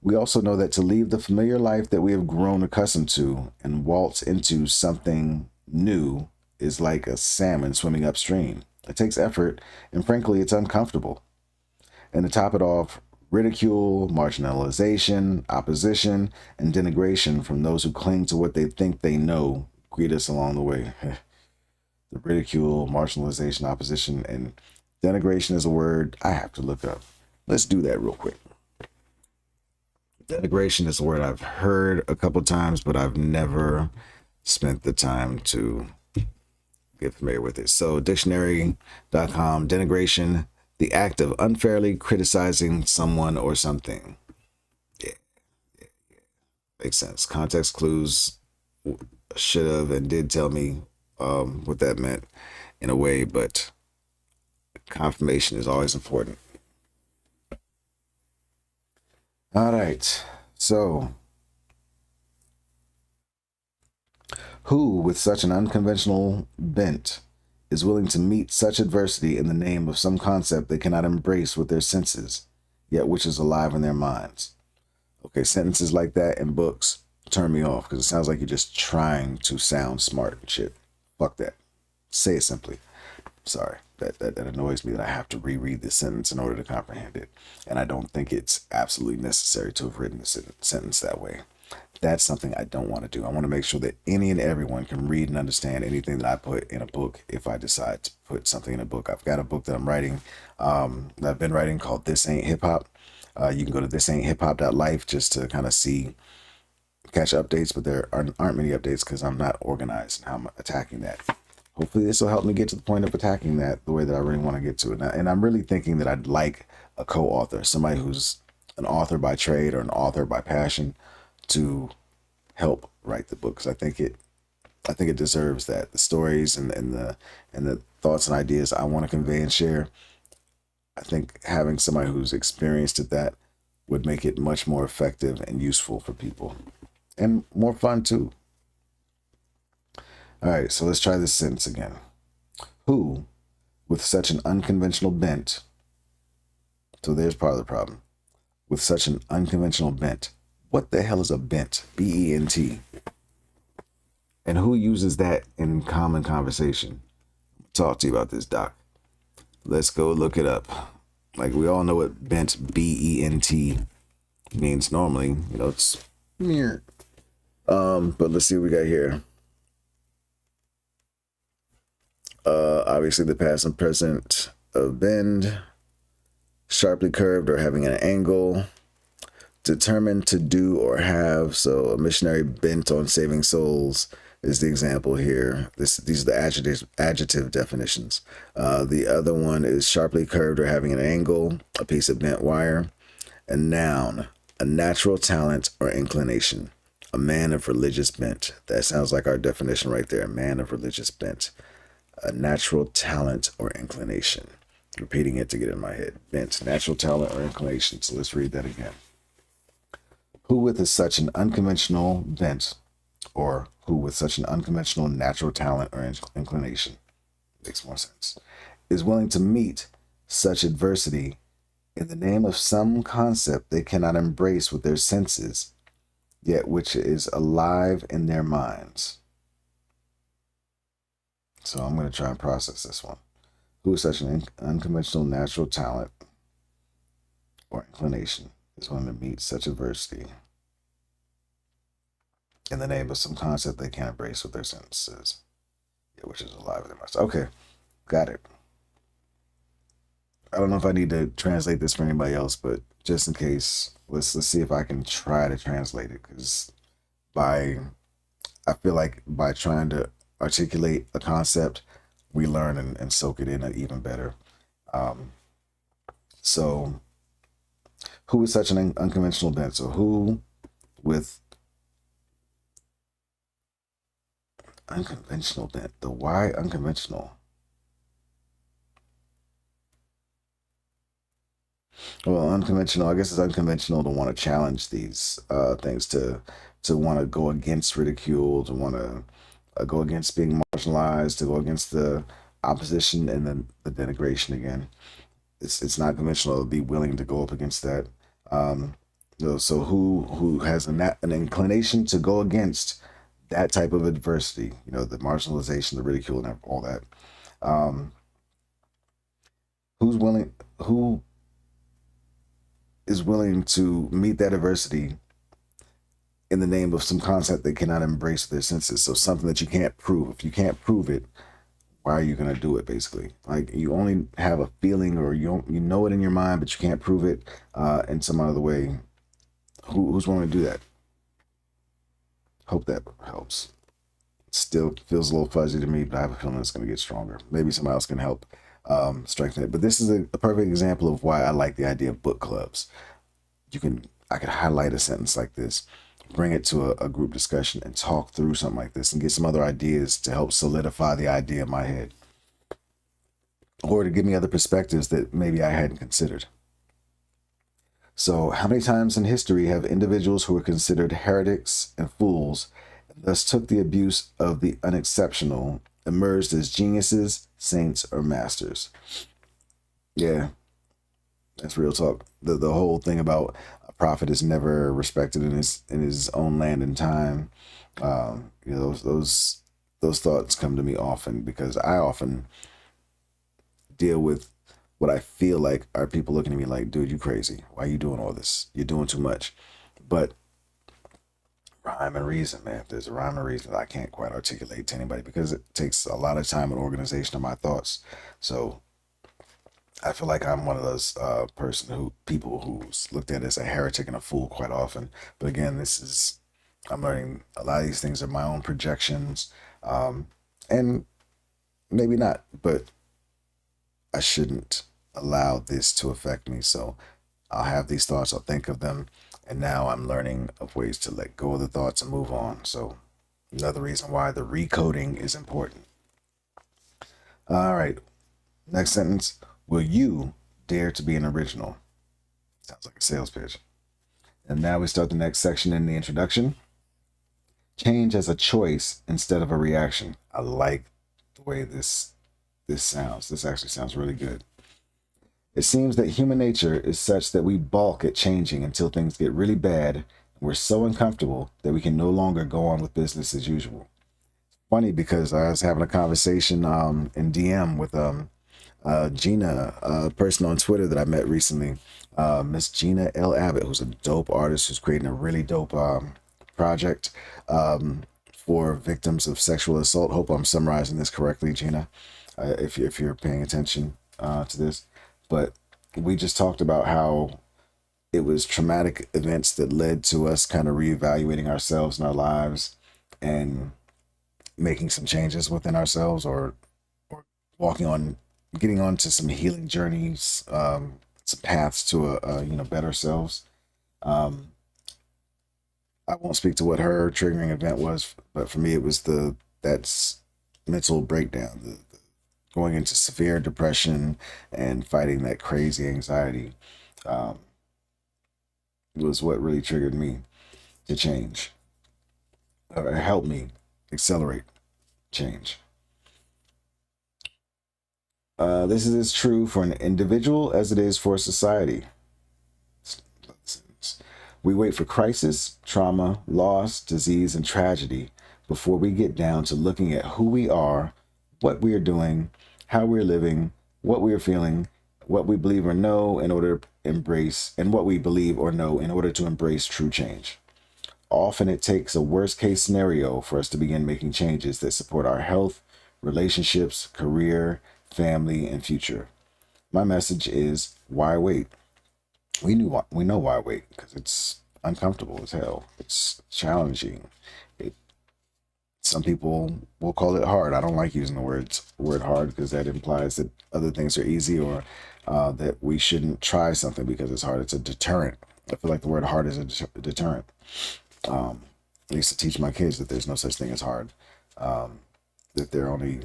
We also know that to leave the familiar life that we have grown accustomed to and waltz into something new is like a salmon swimming upstream. It takes effort, and frankly, it's uncomfortable. And to top it off, ridicule, marginalization, opposition, and denigration from those who cling to what they think they know greet us along the way. The ridicule, marginalization, opposition, and denigration is a word I have to look up. Let's do that real quick. Denigration is a word I've heard a couple times, but I've never spent the time to get familiar with it. So dictionary.com, denigration, the act of unfairly criticizing someone or something. Yeah. Makes sense. Context clues should have and did tell me what that meant in a way, but confirmation is always important. All right. So, who with such an unconventional bent is willing to meet such adversity in the name of some concept they cannot embrace with their senses, yet which is alive in their minds? Okay, sentences like that in books turn me off, because it sounds like you're just trying to sound smart and shit. Fuck that. Say it simply. Sorry, that annoys me that I have to reread this sentence in order to comprehend it. And I don't think it's absolutely necessary to have written the sentence that way. That's something I don't want to do. I want to make sure that any and everyone can read and understand anything that I put in a book if I decide to put something in a book. I've got a book that I'm writing, that I've been writing, called This Ain't Hip Hop. You can go to thisain'thiphop.life just to kind of catch updates, but there aren't many updates because I'm not organized in how I'm attacking that. Hopefully this will help me get to the point of attacking that the way that I really want to get to it. And I'm really thinking that I'd like a co-author, somebody who's an author by trade or an author by passion, to help write the book, because I think it deserves that. The stories and the thoughts and ideas I want to convey and share, I think having somebody who's experienced at that would make it much more effective and useful for people, and more fun too. All right, so let's try this sentence again. Who, with such an unconventional bent, so there's part of the problem, with such an unconventional bent. What the hell is a bent? B-E-N-T. And who uses that in common conversation? I'll talk to you about this, Doc. Let's go look it up. Like, we all know what bent, B-E-N-T, means normally. You know, it's weird. But let's see what we got here. Obviously the past and present of bend, sharply curved or having an angle, determined to do or have. So a missionary bent on saving souls is the example here. These are the adjective definitions. The other one is sharply curved or having an angle, a piece of bent wire. A noun, a natural talent or inclination. A man of religious bent. That sounds like our definition right there. A man of religious bent. A natural talent or inclination. Repeating it to get in my head. Bent, natural talent or inclination. So let's read that again. Who with such an unconventional bent, or who with such an unconventional natural talent or inclination, makes more sense, is willing to meet such adversity in the name of some concept they cannot embrace with their senses, yet which is alive in their minds. So I'm going to try and process this one. Who is such an unconventional natural talent or inclination is willing to meet such adversity in the name of some concept they can't embrace with their senses, yet which is alive in their minds. Okay, got it. I don't know if I need to translate this for anybody else, but just in case, let's see if I can try to translate it. Because I feel like by trying to articulate a concept, we learn and soak it in even better. So, who is such an unconventional bent? So, who with unconventional bent? The why unconventional? Well, unconventional. I guess it's unconventional to want to challenge these things, to want to go against ridicule, to want to go against being marginalized, to go against the opposition and then the denigration again. It's not conventional to be willing to go up against that. Um, so who has an inclination to go against that type of adversity? You know, the marginalization, the ridicule, and all that. Um, who's willing? Who is willing to meet that adversity in the name of some concept they cannot embrace with their senses? So something that you can't prove. If you can't prove it, why are you going to do it? Basically, like you only have a feeling, or you know it in your mind, but you can't prove it in some other way. Who's willing to do that? Hope that helps. Still feels a little fuzzy to me, but I have a feeling it's going to get stronger. Maybe somebody else can help strengthen it. But this is a perfect example of why I like the idea of book clubs. I could highlight a sentence like this, bring it to a group discussion, and talk through something like this, and get some other ideas to help solidify the idea in my head, or to give me other perspectives that maybe I hadn't considered. So, how many times in history have individuals who were considered heretics and fools, and thus took the abuse of the unexceptional, emerged as geniuses, saints, or masters? Yeah, that's real talk. The whole thing about a prophet is never respected in his own land and time. You know, those thoughts come to me often, because I often deal with what I feel like are people looking at me like, dude, you crazy. Why are you doing all this? You're doing too much. But rhyme and reason, man. There's a rhyme and reason that I can't quite articulate to anybody, because it takes a lot of time and organization of my thoughts. So I feel like I'm one of those people who's looked at as a heretic and a fool quite often. But again, I'm learning a lot of these things are my own projections, and maybe not, but I shouldn't allow this to affect me. So I'll have these thoughts, I'll think of them, and now I'm learning of ways to let go of the thoughts and move on. So another reason why the recoding is important. All right, next sentence. Will you dare to be an original? Sounds like a sales pitch. And now we start the next section in the introduction. Change as a choice instead of a reaction. I like the way this sounds. This actually sounds really good. It seems that human nature is such that we balk at changing until things get really bad, and we're so uncomfortable that we can no longer go on with business as usual. Funny, because I was having a conversation in DM with Gina, a person on Twitter that I met recently, Miss Gina L. Abbott, who's a dope artist who's creating a really dope project for victims of sexual assault. Hope I'm summarizing this correctly, Gina, if you're paying attention to this. But we just talked about how it was traumatic events that led to us kind of reevaluating ourselves and our lives, and making some changes within ourselves, or walking on, getting onto some healing journeys, some paths to a better selves. Um, I won't speak to what her triggering event was, but for me, it was that's mental breakdown, going into severe depression and fighting that crazy anxiety. Um, was what really triggered me to change, or helped me accelerate change. This is as true for an individual as it is for society. We wait for crisis, trauma, loss, disease, and tragedy before we get down to looking at who we are, what we are doing, how we're living, what we are feeling, what we believe or know in order to embrace, and what we believe or know in order to embrace true change. Often it takes a worst case scenario for us to begin making changes that support our health, relationships, career, family, and future. My message is, why wait? We know why wait, because it's uncomfortable as hell. It's challenging. It, some people will call it hard. I don't like using the word hard because that implies that other things are easy, or that we shouldn't try something because it's hard. It's a deterrent. I feel like the word hard is a deterrent. I used to teach my kids that there's no such thing as hard. That there are only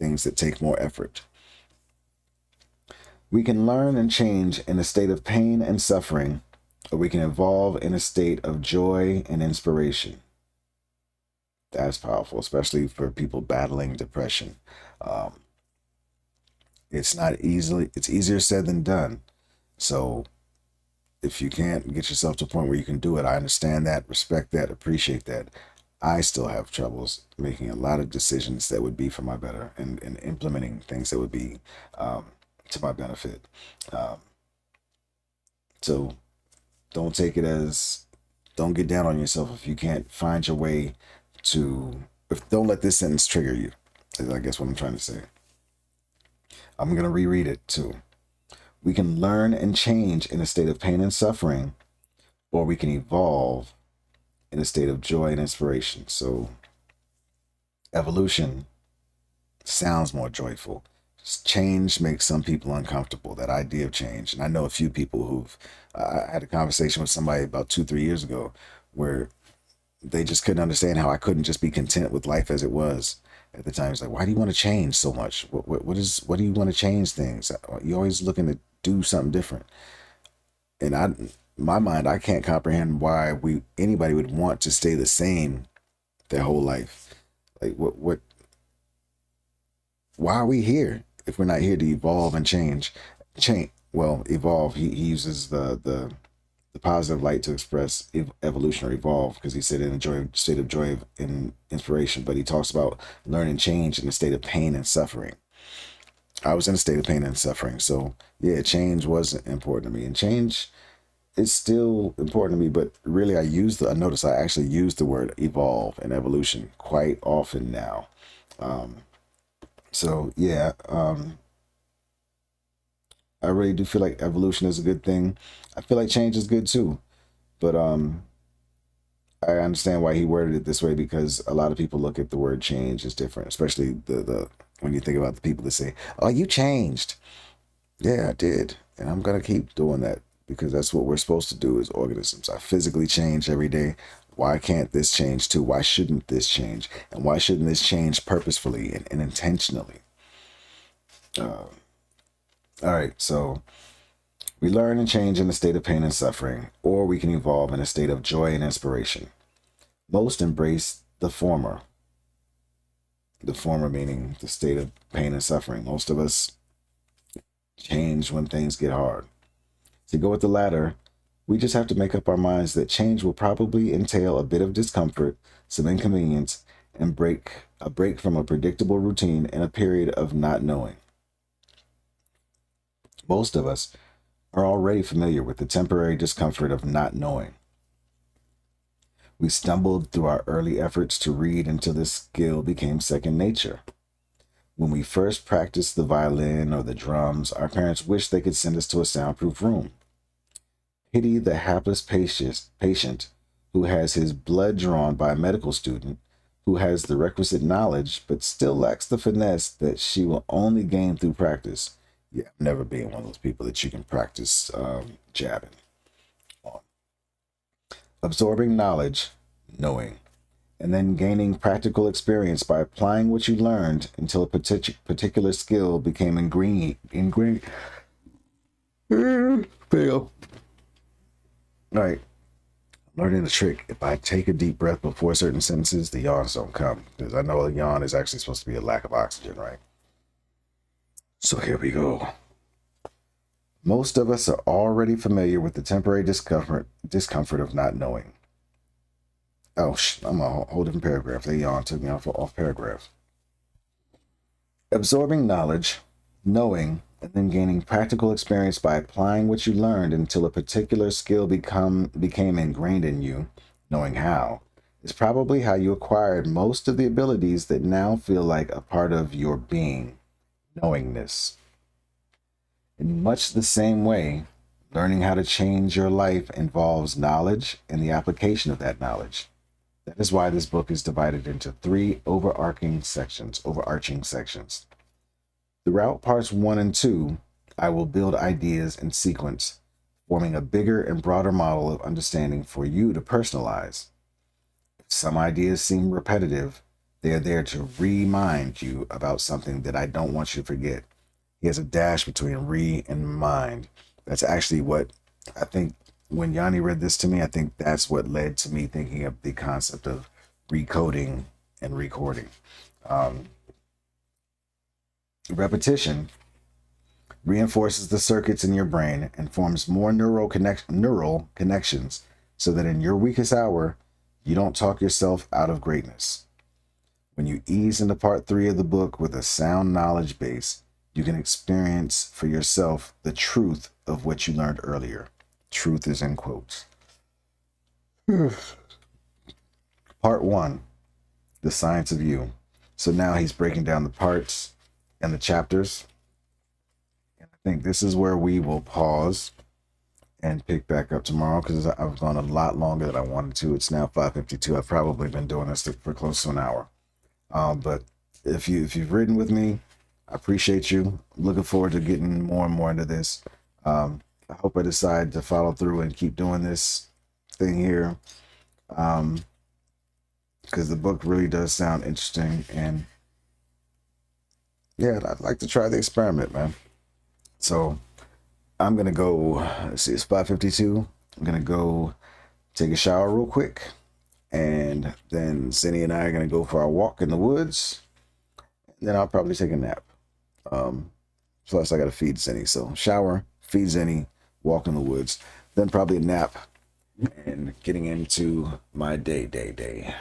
things that take more effort. We can learn and change in a state of pain and suffering, or we can evolve in a state of joy and inspiration. That's powerful, especially for people battling depression. Um, it's easier said than done. So if you can't get yourself to a point where you can do it, I understand that, respect that, appreciate that. I still have troubles making a lot of decisions that would be for my better, and implementing things that would be um, to my benefit. Um, so don't take it as, don't get down on yourself if you can't find your way to, don't let this sentence trigger you, is I guess what I'm trying to say. I'm going to reread it too. We can learn and change in a state of pain and suffering, or we can evolve in a state of joy and inspiration. So evolution sounds more joyful. Change makes some people uncomfortable, that idea of change. And I know a few people I had a conversation with somebody about 2, 3 years ago where they just couldn't understand how I couldn't just be content with life as it was. At the time, it's like, why do you want to change so much? What do you want to change things? You're always looking to do something different. And my mind, I can't comprehend why anybody would want to stay the same their whole life. Like why are we here if we're not here to evolve and change? Well, evolve. He uses the positive light to express evolution or evolve, because he said in a state of joy and inspiration. But he talks about learn and change in a state of pain and suffering. I was in a state of pain and suffering, so yeah, change was important to me, and change is still important to me. But really, I notice I actually use the word evolve and evolution quite often now. So yeah, I really do feel like evolution is a good thing. I feel like change is good too, but I understand why he worded it this way, because a lot of people look at the word change as different, especially the when you think about the people that say, "Oh, you changed." Yeah, I did, and I'm gonna keep doing that because that's what we're supposed to do as organisms. I physically change every day. Why can't this change too? Why shouldn't this change? And why shouldn't this change purposefully and intentionally? Uh, all right, so we learn and change in a state of pain and suffering, or we can evolve in a state of joy and inspiration. Most embrace the former. The former meaning the state of pain and suffering. Most of us change when things get hard. To go with the latter, we just have to make up our minds that change will probably entail a bit of discomfort, some inconvenience, and a break from a predictable routine and a period of not knowing. Most of us are already familiar with the temporary discomfort of not knowing. We stumbled through our early efforts to read until this skill became second nature. When we first practiced the violin or the drums, our parents wished they could send us to a soundproof room. Pity the hapless patient who has his blood drawn by a medical student who has the requisite knowledge but still lacks the finesse that she will only gain through practice. Yeah, never being one of those people that you can practice jabbing on. Absorbing knowledge, knowing, and then gaining practical experience by applying what you learned until a particular skill became ingrained. Fail. All right. Learning the trick. If I take a deep breath before certain sentences, the yawns don't come. Because I know a yawn is actually supposed to be a lack of oxygen, right? So here we go. Most of us are already familiar with the temporary discomfort of not knowing. Oh, I'm a whole different paragraph. They yawn took me off paragraph. Absorbing knowledge, knowing, and then gaining practical experience by applying what you learned until a particular skill became ingrained in you, knowing how, is probably how you acquired most of the abilities that now feel like a part of your being, knowingness. In much the same way, learning how to change your life involves knowledge and the application of that knowledge. That is why this book is divided into three overarching sections. Throughout parts 1 and 2, I will build ideas in sequence, forming a bigger and broader model of understanding for you to personalize. If some ideas seem repetitive, they are there to remind you about something that I don't want you to forget. He has a dash between re and mind. That's actually what I think when Yanni read this to me, I think that's what led to me thinking of the concept of recoding and recording. Repetition reinforces the circuits in your brain and forms more neural connections so that in your weakest hour, you don't talk yourself out of greatness. When you ease into part 3 of the book with a sound knowledge base, you can experience for yourself the truth of what you learned earlier. Truth is in quotes. Part 1, the science of you. So now he's breaking down the parts and the chapters. And I think this is where we will pause and pick back up tomorrow because I've gone a lot longer than I wanted to. It's now 5:52. I've probably been doing this for close to an hour. But if you've ridden with me, I appreciate you. I'm looking forward to getting more and more into this. I hope I decide to follow through and keep doing this thing here. Because the book really does sound interesting. And yeah, I'd like to try the experiment, man. So I'm going to go, let's see, it's 5:52. I'm going to go take a shower real quick. And then Cindy and I are going to go for our walk in the woods. And then I'll probably take a nap. Plus I got to feed Zinni. So shower, feed Zinni, walk in the woods, then probably a nap and getting into my day.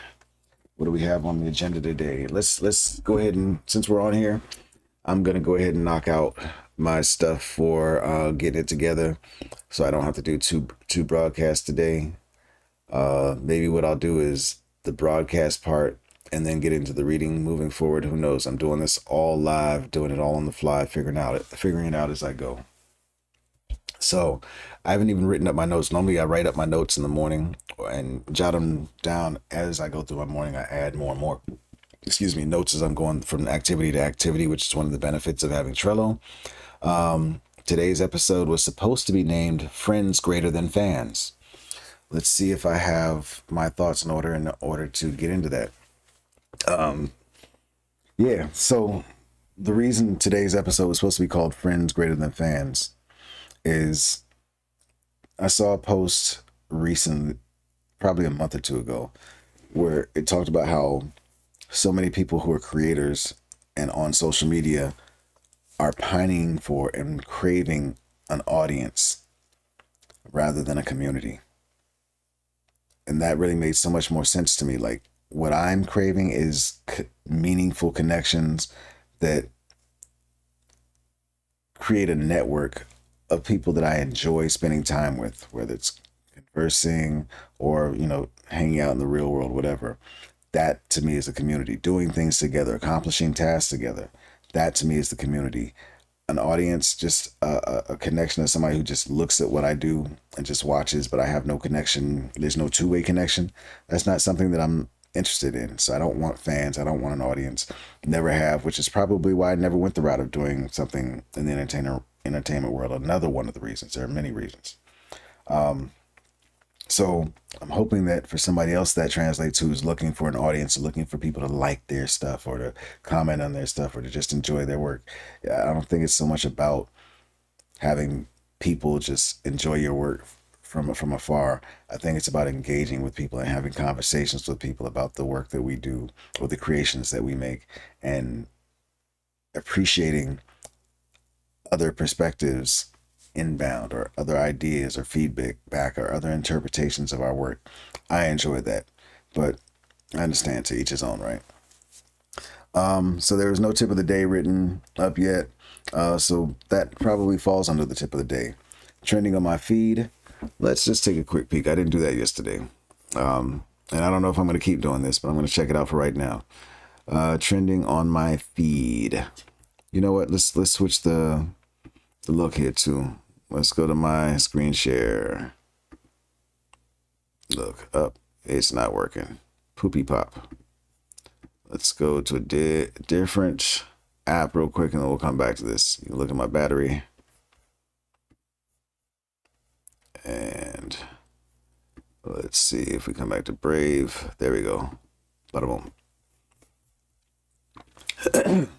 What do we have on the agenda today? Let's go ahead and, since we're on here, I'm going to go ahead and knock out my stuff for Getting It Together so I don't have to do two broadcasts today. Maybe what I'll do is the broadcast part and then get into the reading moving forward. Who knows? I'm doing this all live, doing it all on the fly, figuring it out as I go. So I haven't even written up my notes. Normally I write up my notes in the morning and jot them down as I go through my morning. I add more and more, notes as I'm going from activity to activity, which is one of the benefits of having Trello. Today's episode was supposed to be named Friends Greater Than Fans. Let's see if I have my thoughts in order to get into that. So the reason today's episode was supposed to be called Friends Greater Than Fans is I saw a post recently, probably a month or two ago, where it talked about how so many people who are creators and on social media are pining for and craving an audience rather than a community. And that really made so much more sense to me. Like, what I'm craving is meaningful connections that create a network of people that I enjoy spending time with, whether it's conversing or, hanging out in the real world, whatever. That to me is a community. Doing things together, accomplishing tasks together. That to me is the community. An audience, just a connection to somebody who just looks at what I do and just watches, but I have no connection. There's no two-way connection. That's not something that I'm interested in. So I don't want fans. I don't want an audience. Never have, which is probably why I never went the route of doing something in the entertainment world. Another one of the reasons. There are many reasons. So I'm hoping that for somebody else that translates, who's looking for an audience, looking for people to like their stuff or to comment on their stuff or to just enjoy their work. I don't think it's so much about having people just enjoy your work from afar. I think it's about engaging with people and having conversations with people about the work that we do or the creations that we make, and appreciating other perspectives inbound or other ideas or feedback back or other interpretations of our work. I enjoy that, but I understand, to each his own, right? So there was no tip of the day written up yet. So that probably falls under the tip of the day. Trending on my feed. Let's just take a quick peek. I didn't do that yesterday. And I don't know if I'm going to keep doing this, but I'm going to check it out for right now. Trending on my feed. You know what? Let's switch the look here too. Let's go to my screen share. Look up. It's not working. Poopy pop. Let's go to a different app real quick, and then we'll come back to this. You can look at my battery. And let's see if we come back to Brave. There we go. Bada boom.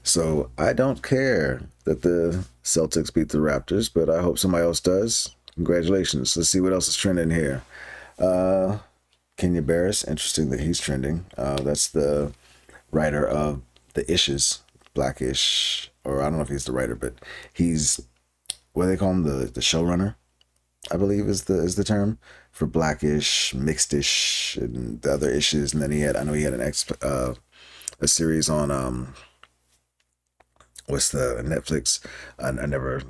So I don't care that the Celtics beat the Raptors, but I hope somebody else does. Congratulations. Let's see what else is trending here. Kenya Barris, interesting that he's trending. That's the writer of the Ishes, Blackish, or I don't know if he's the writer, but he's, what do they call him, the showrunner, I believe is the term for Blackish, Mixedish, and the other issues. And then he had a series on what's the Netflix? I never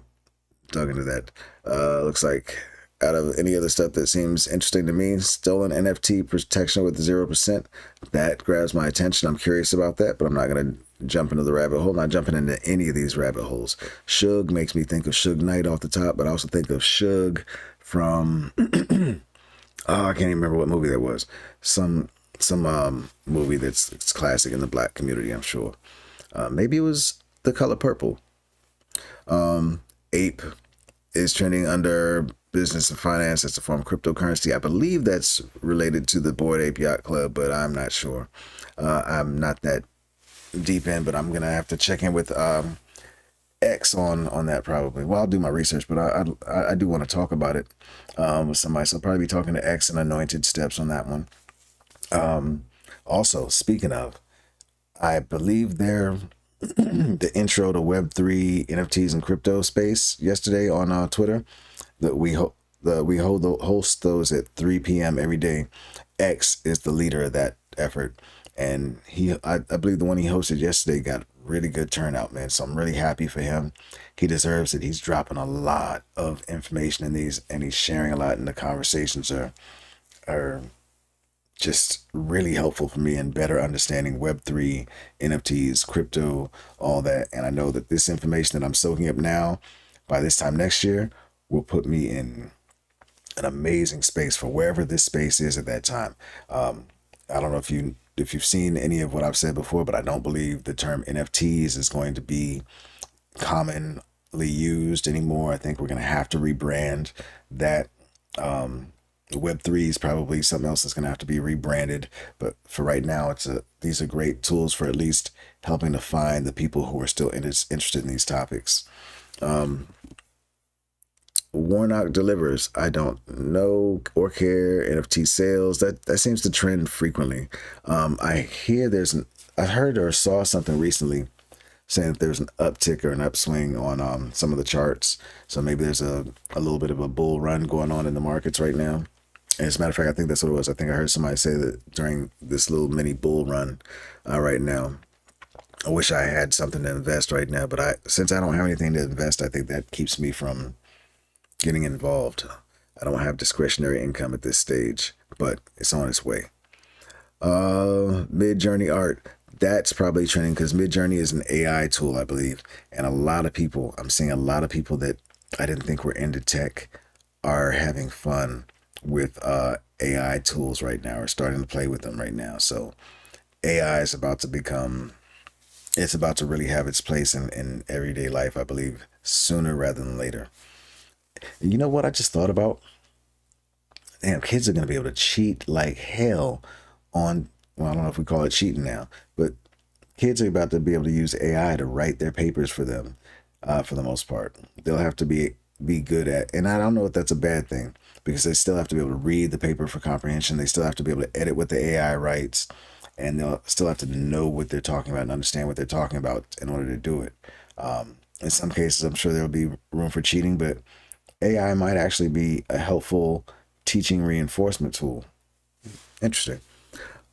dug into that. Looks like out of any other stuff that seems interesting to me, stolen NFT protection with 0%. That grabs my attention. I'm curious about that, but I'm not going to jump into the rabbit hole. Not jumping into any of these rabbit holes. Suge makes me think of Suge Knight off the top, but I also think of Suge from oh, I can't even remember what movie that was. Some movie it's classic in the black community, I'm sure. Maybe it was The Color Purple. Ape is trending under business and finance as a form of cryptocurrency. I believe that's related to the Bored Ape Yacht Club, but I'm not sure. I'm not that deep in, but I'm gonna have to check in with X on that probably. Well, I'll do my research, but I do want to talk about it with somebody. So I'll probably be talking to X and Anointed Steps on that one. Also, speaking of, I believe they're the intro to Web3 NFTs and crypto space yesterday on Twitter. That we host those at 3 p.m. every day. X is the leader of that effort, and I believe the one he hosted yesterday got really good turnout, man. So I'm really happy for him. He deserves it. He's dropping a lot of information in these, and he's sharing a lot, and the conversations are just really helpful for me in better understanding Web3, NFTs, crypto, all that. And I know that this information that I'm soaking up now, by this time next year, will put me in an amazing space for wherever this space is at that time. I don't know if you've seen any of what I've said before, but I don't believe the term NFTs is going to be commonly used anymore. I think we're going to have to rebrand that. Web3 is probably something else that's going to have to be rebranded. But for right now, these are great tools for at least helping to find the people who are still interested in these topics. Warnock delivers. I don't know or care. NFT sales. That seems to trend frequently. I heard or saw something recently saying that there's an uptick or an upswing on some of the charts. So maybe there's a little bit of a bull run going on in the markets right now. And as a matter of fact, I think that's what it was. I think I heard somebody say that during this little mini bull run right now. I wish I had something to invest right now, but since I don't have anything to invest, I think that keeps me from getting involved. I don't have discretionary income at this stage, but it's on its way. Mid-Journey art. That's probably trending because Mid-Journey is an AI tool, I believe. And I'm seeing a lot of people that I didn't think were into tech are having fun with AI tools right now, or starting to play with them right now. So AI is about to become, it's about to really have its place in everyday life, I believe, sooner rather than later. And you know what I just thought about? Damn, kids are going to be able to cheat like hell on, well, I don't know if we call it cheating now, but kids are about to be able to use AI to write their papers for them, for the most part. They'll have to be good at, and I don't know if that's a bad thing, because they still have to be able to read the paper for comprehension. They still have to be able to edit what the AI writes, and they'll still have to know what they're talking about and understand what they're talking about in order to do it. In some cases, I'm sure there'll be room for cheating, but AI might actually be a helpful teaching reinforcement tool. Interesting.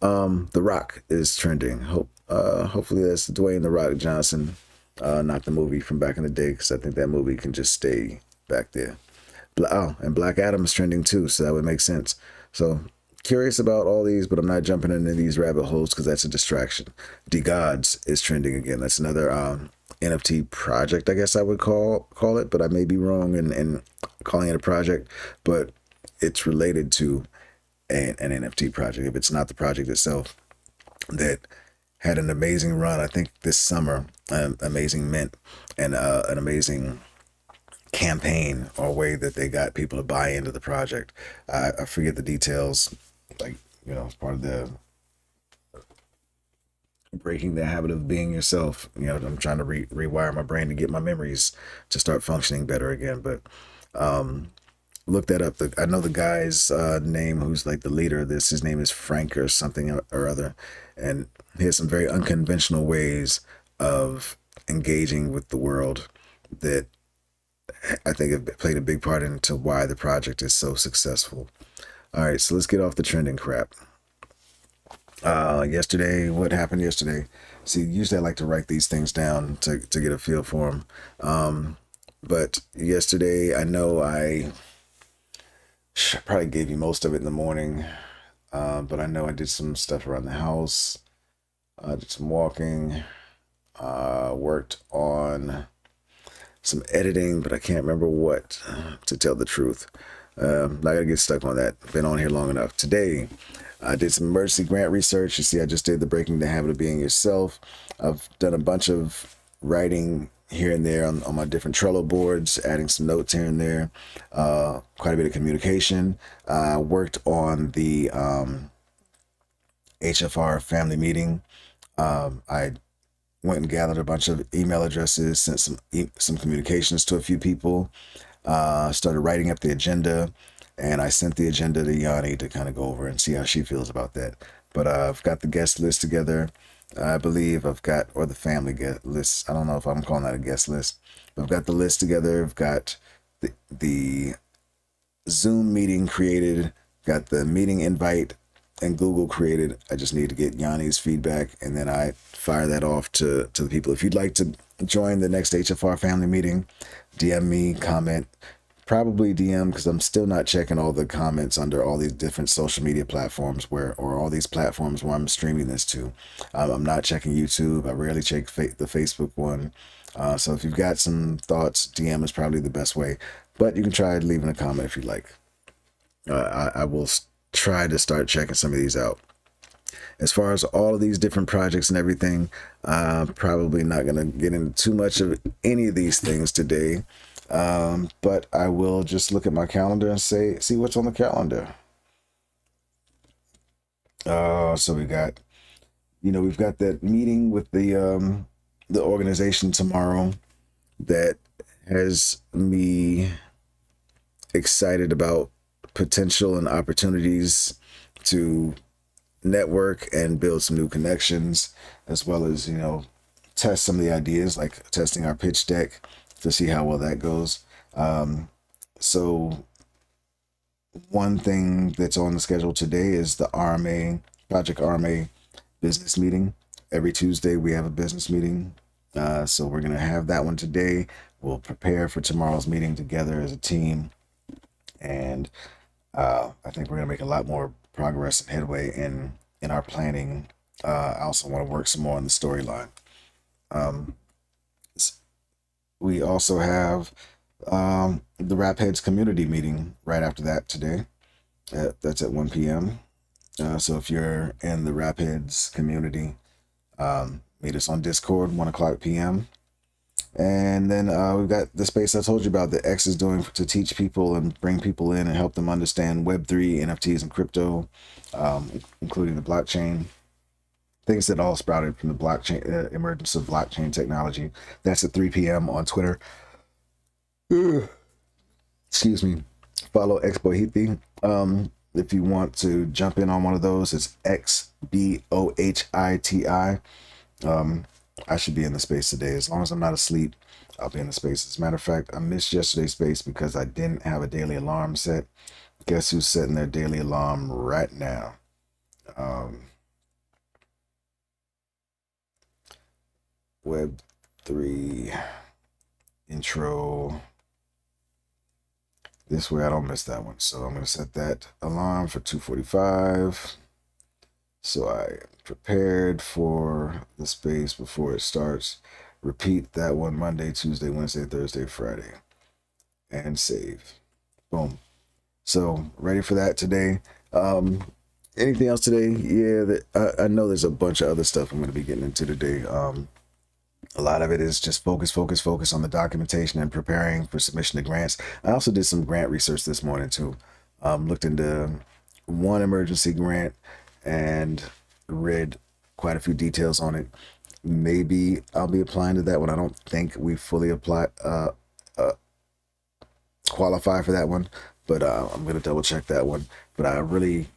The Rock is trending. Hopefully that's Dwayne The Rock Johnson, not the movie from back in the day, because I think that movie can just stay back there. Oh, and Black Adam is trending too, so that would make sense. So curious about all these, but I'm not jumping into these rabbit holes because that's a distraction. DGODS is trending again. That's another NFT project, I guess I would call it, but I may be wrong in calling it a project. But it's related to an NFT project, if it's not the project itself, that had an amazing run, I think, this summer, an amazing mint, and an amazing campaign or way that they got people to buy into the project. I forget the details, like, as part of the breaking the habit of being yourself. I'm trying to rewire my brain to get my memories to start functioning better again. But look that up. I know the guy's name, who's like the leader of this. His name is Frank or something or other, and he has some very unconventional ways of engaging with the world that I think have played a big part into why the project is so successful. All right, so let's get off the trending crap. Yesterday, what happened yesterday? See, usually I like to write these things down to get a feel for them. But yesterday, I know I probably gave you most of it in the morning, but I know I did some stuff around the house, did some walking, worked on some editing, but I can't remember what, to tell the truth. Not gonna get stuck on that. Been on here long enough. Today, I did some emergency grant research. You see, I just did the Breaking the Habit of Being Yourself. I've done a bunch of writing here and there on my different Trello boards, adding some notes here and there, quite a bit of communication. Worked on the HFR family meeting. I went and gathered a bunch of email addresses, sent some communications to a few people, started writing up the agenda, and I sent the agenda to Yanni to kind of go over and see how she feels about that. But I've got the guest list together. I believe I've got, or the family guest list. I don't know if I'm calling that a guest list, but I've got the list together. I've got the Zoom meeting created, got the meeting invite and Google created. I just need to get Yanni's feedback, and then I fire that off to the people. If you'd like to join the next HFR family meeting, DM me, comment, probably DM, because I'm still not checking all the comments under all these different social media platforms or all these platforms where I'm streaming this to. I'm not checking YouTube. I rarely check the Facebook one. So if you've got some thoughts, DM is probably the best way. But you can try leaving a comment if you'd like. I will try to start checking some of these out. As far as all of these different projects and everything, probably not going to get into too much of any of these things today. But I will just look at my calendar and see what's on the calendar. So we've got that meeting with the organization tomorrow that has me excited about potential and opportunities to network and build some new connections, as well as, test some of the ideas, like testing our pitch deck to see how well that goes. So one thing that's on the schedule today is the Project RMA business meeting. Every Tuesday we have a business meeting. So we're going to have that one today. We'll prepare for tomorrow's meeting together as a team. And I think we're going to make a lot more progress and headway in our planning. I also want to work some more on the storyline. We also have the Rap Heads community meeting right after that today. That's at 1 p.m. So if you're in the Rapids community, meet us on Discord, 1 o'clock p.m. And then we've got the space I told you about that X is doing to teach people and bring people in and help them understand Web3, NFTs, and crypto, including the blockchain. Things that all sprouted from the blockchain emergence of blockchain technology. That's at 3 p.m. on Twitter. Excuse me. Follow Xbohiti. If you want to jump in on one of those, it's XBOHITI. I should be in the space today. As long as I'm not asleep, I'll be in the space. As a matter of fact, I missed yesterday's space because I didn't have a daily alarm set. Guess who's setting their daily alarm right now? Web3 intro. This way I don't miss that one. So I'm going to set that alarm for 2:45. So I am prepared for the space before it starts. Repeat that one Monday, Tuesday, Wednesday, Thursday, Friday. And save. Boom. So ready for that today. Anything else today? Yeah, I know there's a bunch of other stuff I'm going to be getting into today. A lot of it is just focus on the documentation and preparing for submission to grants. I also did some grant research this morning too. Looked into one emergency grant and read quite a few details on it. Maybe I'll be applying to that one. I don't think we fully qualify for that one, but I'm going to double check that one. But I really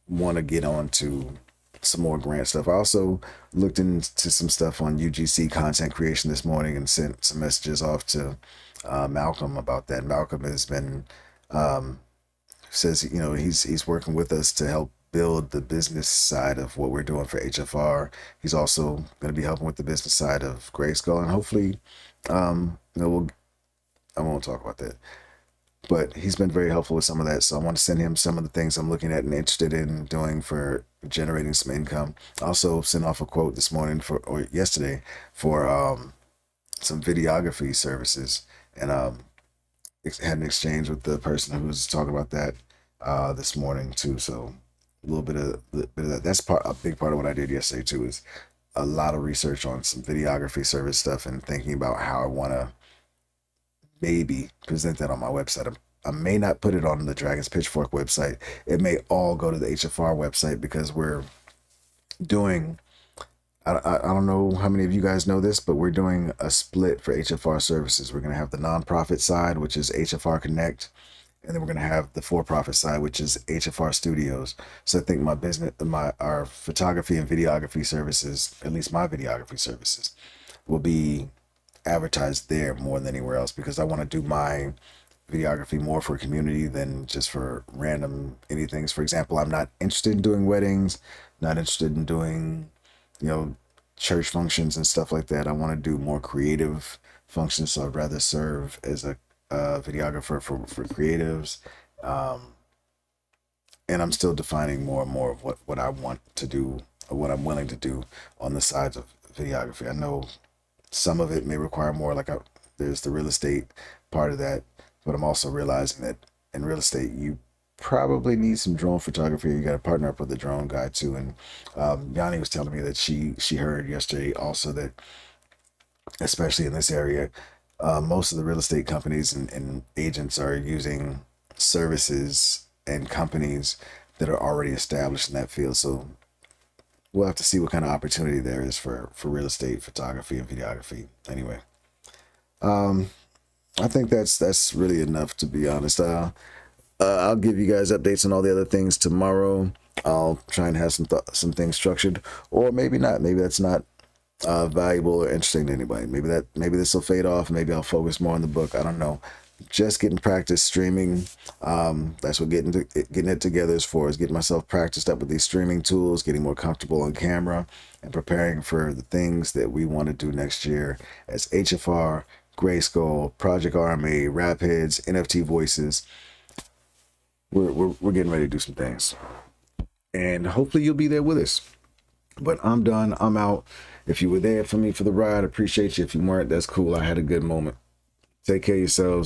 want to get on to some more grant stuff. I also looked into some stuff on UGC content creation this morning and sent some messages off to Malcolm about that. Malcolm has been says he's working with us to help build the business side of what we're doing for HFR. He's also going to be helping with the business side of GRYSKLL, and hopefully I won't talk about that. But he's been very helpful with some of that. So I want to send him some of the things I'm looking at and interested in doing for generating some income. I also sent off a quote this morning or yesterday for some videography services, and had an exchange with the person who was talking about that this morning too. So a bit of that. That's a big part of what I did yesterday too, is a lot of research on some videography service stuff and thinking about how I want to maybe present that on my website. I may not put it on the Dragon's Pitchfork website. It may all go to the HFR website because we're doing, I don't know how many of you guys know this, but we're doing a split for HFR services. We're going to have the nonprofit side, which is HFR Connect, and then we're going to have the for-profit side, which is HFR Studios. So I think our photography and videography services, at least my videography services, will be advertised there more than anywhere else, because I want to do my videography more for community than just for random anything. For example, I'm not interested in doing weddings, not interested in doing, church functions and stuff like that. I want to do more creative functions, so I'd rather serve as a videographer for creatives. And I'm still defining more and more of what I want to do, or what I'm willing to do on the sides of videography. I know some of it may require more, there's the real estate part of that, but I'm also realizing that in real estate, you probably need some drone photography. You got to partner up with a drone guy too. And Yanni was telling me that she heard yesterday also that, especially in this area, most of the real estate companies and agents are using services and companies that are already established in that field. So we'll have to see what kind of opportunity there is for real estate photography and videography. Anyway, I think that's really enough, to be honest. I'll give you guys updates on all the other things tomorrow. I'll try and have some things structured, or maybe not. Maybe that's not valuable or interesting to anybody. Maybe this will fade off. Maybe I'll focus more on the book. I don't know. Just getting practice streaming. That's what getting it together is for, is getting myself practiced up with these streaming tools, getting more comfortable on camera, and preparing for the things that we want to do next year as HFR, GRYSKLL, Project RMA, Rapids, NFT Voices. We're getting ready to do some things, and hopefully you'll be there with us. But I'm done. I'm out. If you were there for me for the ride, appreciate you. If you weren't, that's cool. I had a good moment. Take care of yourselves.